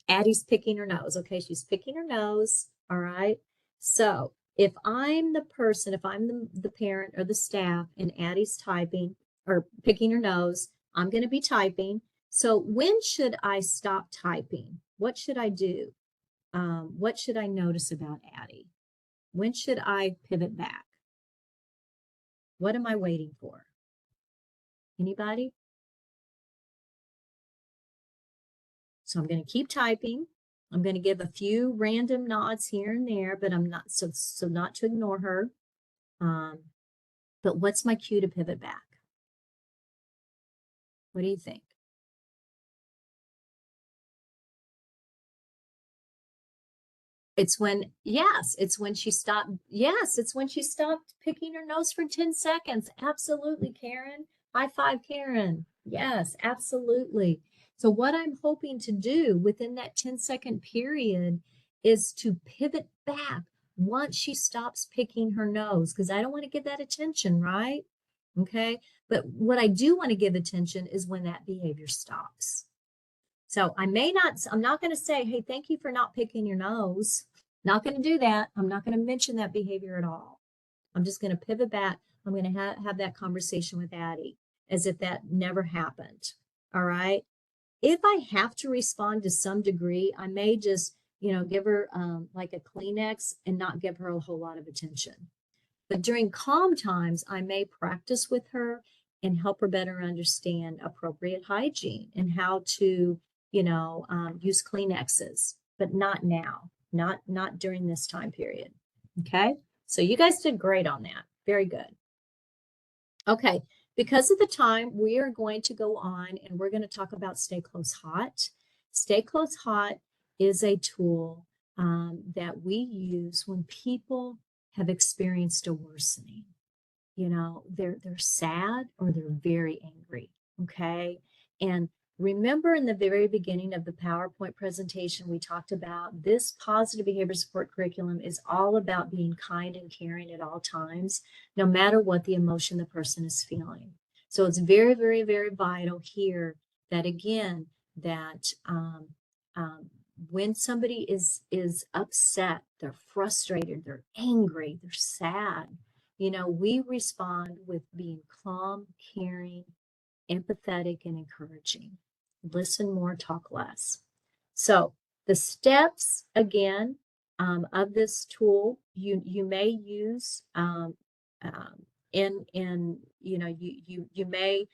Addie's picking her nose. Okay, she's picking her nose. All right. So if I'm the person, if I'm the parent or the staff, and Addie's typing or picking her nose, I'm going to be typing. So when should I stop typing? What should I do? What should I notice about Addie? When should I pivot back? What am I waiting for? Anybody? So I'm going to keep typing. I'm going to give a few random nods here and there, but I'm not, so not to ignore her. But what's my cue to pivot back? What do you think? It's when, yes, it's when she stopped. Yes, it's when she stopped picking her nose for 10 seconds. Absolutely, Karen. High five, Karen. Yes, absolutely. So, what I'm hoping to do within that 10-second period is to pivot back once she stops picking her nose, because I don't want to give that attention, right? Okay. But what I do want to give attention is when that behavior stops. So I'm not going to say, hey, thank you for not picking your nose. Not going to do that. I'm not going to mention that behavior at all. I'm just going to pivot back. I'm going to have that conversation with Addie as if that never happened. All right. If I have to respond to some degree, I may just, give her like a Kleenex and not give her a whole lot of attention. But during calm times, I may practice with her and help her better understand appropriate hygiene and how to, use Kleenexes, but not now, not during this time period. Okay. So you guys did great on that. Very good. Okay. Because of the time, we are going to go on and we're going to talk about Stay Close Hot. Stay Close Hot is a tool that we use when people have experienced a worsening. They're sad or they're very angry. Okay. And remember in the very beginning of the PowerPoint presentation, we talked about this positive behavior support curriculum is all about being kind and caring at all times, no matter what the emotion the person is feeling. So it's very, very, very vital here that again, that when somebody is upset, they're frustrated, they're angry, they're sad, we respond with being calm, caring, empathetic, and encouraging. Listen more, talk less. So the steps again of this tool, you may use you may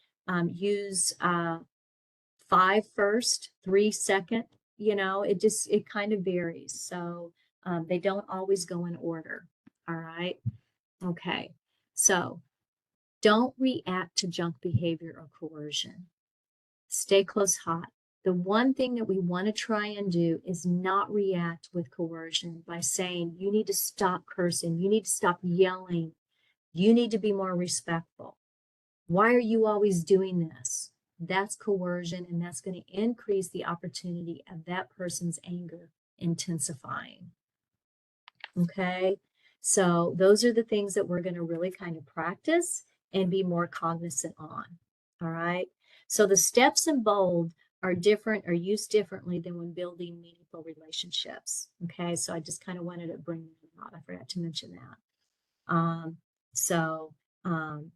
use 5 first, 3 second. It kind of varies. So they don't always go in order. All right. Okay, so don't react to junk behavior or coercion. Stay close hot. The one thing that we want to try and do is not react with coercion by saying, you need to stop cursing, you need to stop yelling, you need to be more respectful. Why are you always doing this? That's coercion, and that's going to increase the opportunity of that person's anger intensifying. Okay, so those are the things that we're going to really kind of practice and be more cognizant on. All right, so the steps in bold are different or used differently than when building meaningful relationships. Okay, so I just kind of wanted to bring that out. I forgot to mention that. So, um,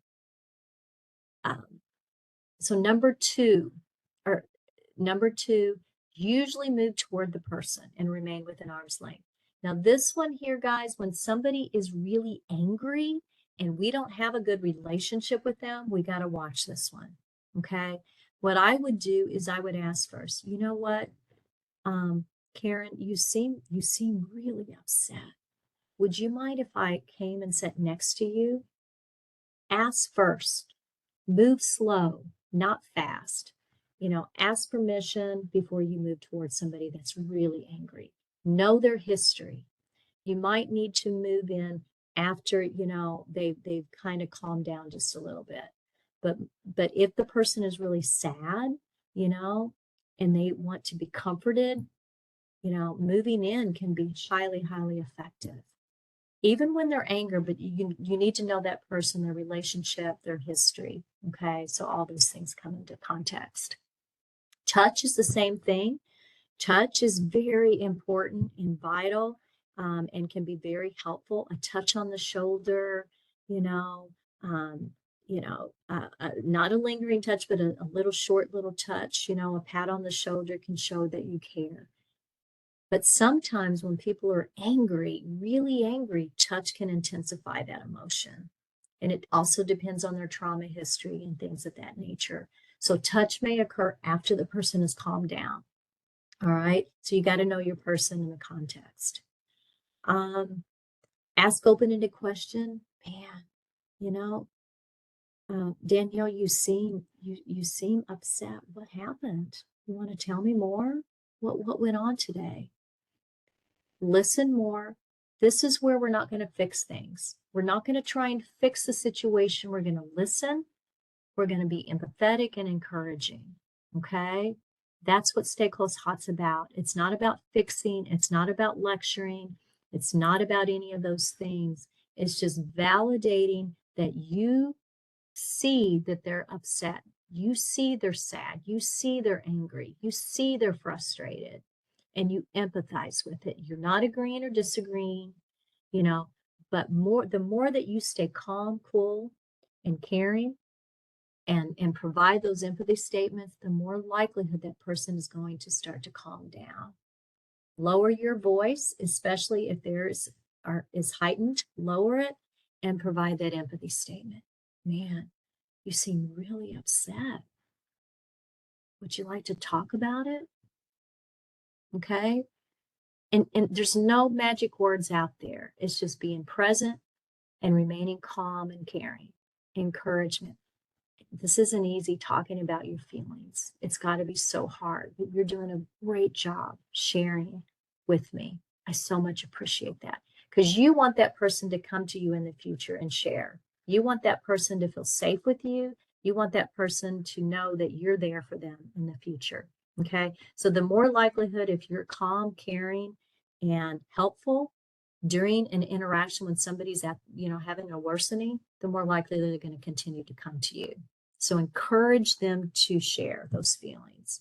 um, so number two, usually move toward the person and remain within arm's length. Now, this one here, guys, when somebody is really angry and we don't have a good relationship with them, we got to watch this one. Okay. What I would do is I would ask first, you know what? Karen, you seem really upset. Would you mind if I came and sat next to you? Ask first. Move slow, not fast. Ask permission before you move towards somebody that's really angry. Know their history. You might need to move in after, they've kind of calmed down just a little bit. But if the person is really sad, and they want to be comforted, moving in can be highly, highly effective. Even when they're angry, but you need to know that person, their relationship, their history. Okay, so all these things come into context. Touch is the same thing. Touch is very important and vital, and can be very helpful. A touch on the shoulder, um, not a lingering touch, but a little short little touch, a pat on the shoulder can show that you care. But sometimes when people are angry, really angry, touch can intensify that emotion. And it also depends on their trauma history and things of that nature. So touch may occur after the person has calmed down. All right. So you got to know your person in the context. Ask open-ended question. Man, you know, Danielle, you seem upset. What happened? You want to tell me more? What went on today? Listen more. This is where we're not going to fix things. We're not going to try and fix the situation. We're going to listen. We're going to be empathetic and encouraging. Okay? That's what Stay Close Hot's about. It's not about fixing, it's not about lecturing, it's not about any of those things. It's just validating that you see that they're upset. You see they're sad. You see they're angry. You see they're frustrated, and you empathize with it. You're not agreeing or disagreeing, you know, but the more that you stay calm, cool, and caring, and provide those empathy statements, the more likelihood that person is going to start to calm down. Lower your voice, especially if is heightened, lower it and provide that empathy statement. Man, you seem really upset. Would you like to talk about it? Okay. And there's no magic words out there. It's just being present and remaining calm and caring. Encouragement. This isn't easy talking about your feelings. It's got to be so hard, but you're doing a great job sharing with me. I so much appreciate that because you want that person to come to you in the future and share. You want that person to feel safe with you. You want that person to know that you're there for them in the future. Okay. So the more likelihood if you're calm, caring, and helpful during an interaction when somebody's having a worsening, the more likely they're going to continue to come to you. So encourage them to share those feelings.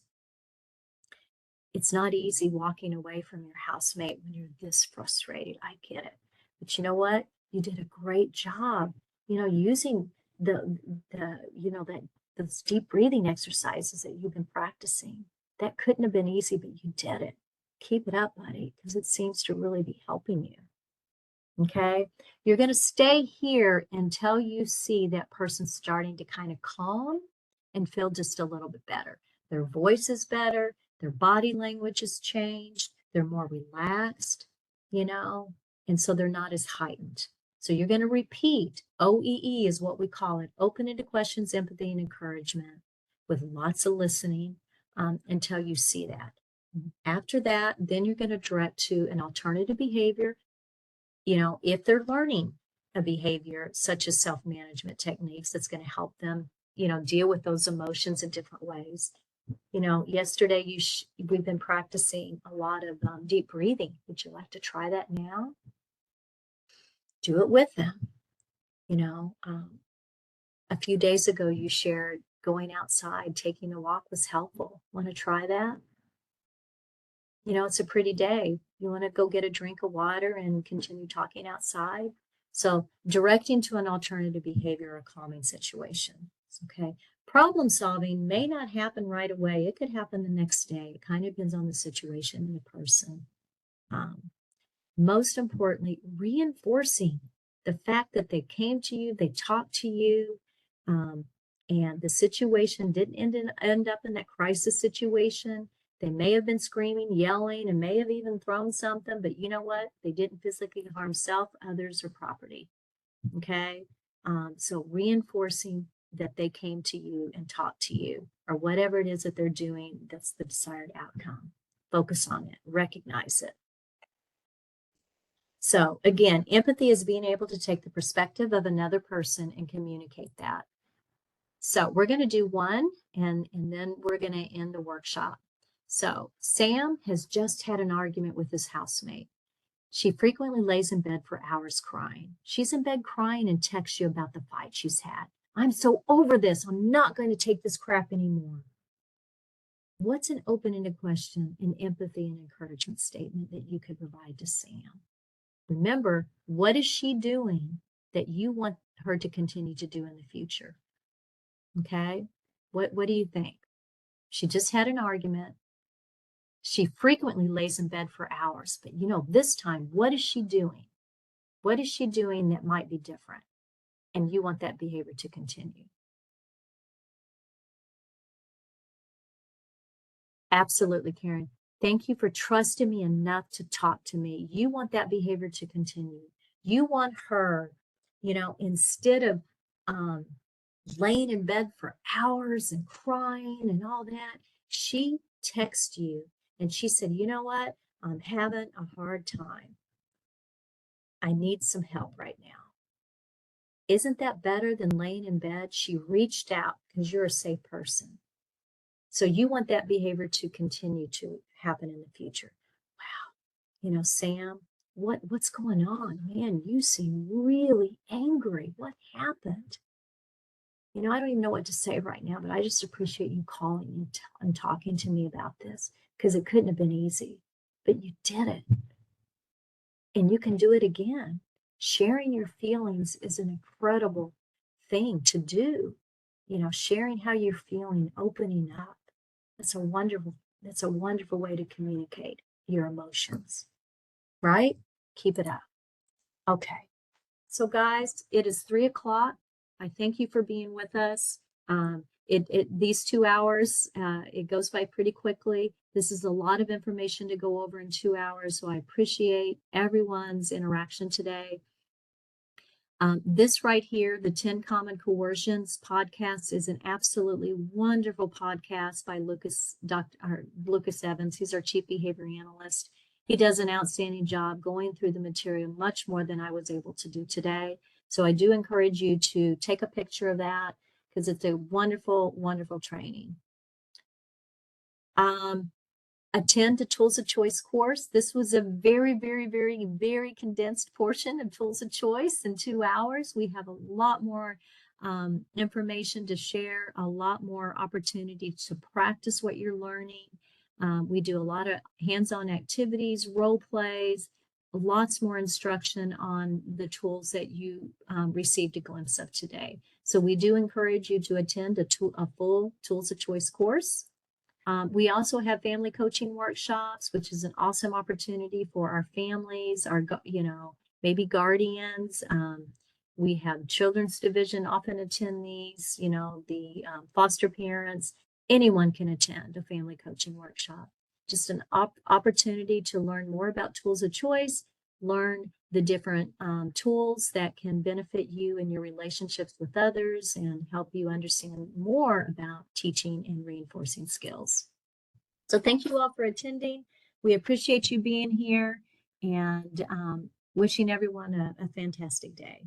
It's not easy walking away from your housemate when you're this frustrated. I get it. But you know what? You did a great job, using those deep breathing exercises that you've been practicing. That couldn't have been easy, but you did it. Keep it up, buddy, because it seems to really be helping you. Okay, you're going to stay here until you see that person starting to kind of calm and feel just a little bit better. Their voice is better, their body language has changed, they're more relaxed, and so they're not as heightened. So you're going to repeat. OEE is what we call it: open into questions, empathy, and encouragement, with lots of listening until you see that. After that, then you're going to direct to an alternative behavior. If they're learning a behavior such as self-management techniques, that's going to help them, deal with those emotions in different ways. Yesterday we've been practicing a lot of deep breathing. Would you like to try that now? Do it with them. A few days ago you shared going outside, taking a walk was helpful. Want to try that? It's a pretty day. You want to go get a drink of water and continue talking outside? So directing to an alternative behavior or calming situation. Okay. Problem solving may not happen right away. It could happen the next day. It kind of depends on the situation and the person. Most importantly, reinforcing the fact that they came to you, they talked to you, and the situation didn't end up in that crisis situation. They may have been screaming, yelling, and may have even thrown something, but you know what? They didn't physically harm self, others, or property. Okay? So reinforcing that they came to you and talked to you, or whatever it is that they're doing, that's the desired outcome. Focus on it, recognize it. So again, empathy is being able to take the perspective of another person and communicate that. So we're going to do one, and then we're going to end the workshop. So Sam has just had an argument with his housemate. She frequently lays in bed for hours crying. She's in bed crying and texts you about the fight she's had. I'm so over this. I'm not going to take this crap anymore. What's an open-ended question, an empathy and encouragement statement that you could provide to Sam? Remember, what is she doing that you want her to continue to do in the future? Okay, what do you think? She just had an argument. She frequently lays in bed for hours, but this time, what is she doing? What is she doing that might be different? And you want that behavior to continue. Absolutely, Karen. Thank you for trusting me enough to talk to me. You want that behavior to continue. You want her, instead of laying in bed for hours and crying and all that. She texted you and she said, you know what? I'm having a hard time. I need some help right now. Isn't that better than laying in bed? She reached out because you're a safe person. So you want that behavior to continue to happen in the future. Wow. You know, Sam, what's going on? Man, you seem really angry. What happened? You know, I don't even know what to say right now, but I just appreciate you calling and talking to me about this because it couldn't have been easy, but you did it and you can do it again. Sharing your feelings is an incredible thing to do. You know, sharing how you're feeling, opening up. That's a wonderful, that's a wonderful way to communicate your emotions, right? Keep it up. Okay. So, guys, it is 3 o'clock. I thank you for being with us. These 2 hours, it goes by pretty quickly. This is a lot of information to go over in 2 hours. So I appreciate everyone's interaction today. This right here, the 10 Common Coercions podcast, is an absolutely wonderful podcast by Lucas Evans. He's our chief behavior analyst. He does an outstanding job going through the material, much more than I was able to do today. So I do encourage you to take a picture of that because it's a wonderful, wonderful training. Attend the Tools of Choice course. This was a very, very, very, very condensed portion of Tools of Choice in 2 hours. We have a lot more information to share, a lot more opportunity to practice what you're learning. We do a lot of hands-on activities, role plays, lots more instruction on the tools that you received a glimpse of today. So we do encourage you to attend a full Tools of Choice course. We also have family coaching workshops, which is an awesome opportunity for our families, our, maybe guardians. We have children's division often attend these, the foster parents. Anyone can attend a family coaching workshop. Just an opportunity to learn more about tools of choice, learn the different tools that can benefit you in your relationships with others and help you understand more about teaching and reinforcing skills. So thank you all for attending. We appreciate you being here and wishing everyone a fantastic day.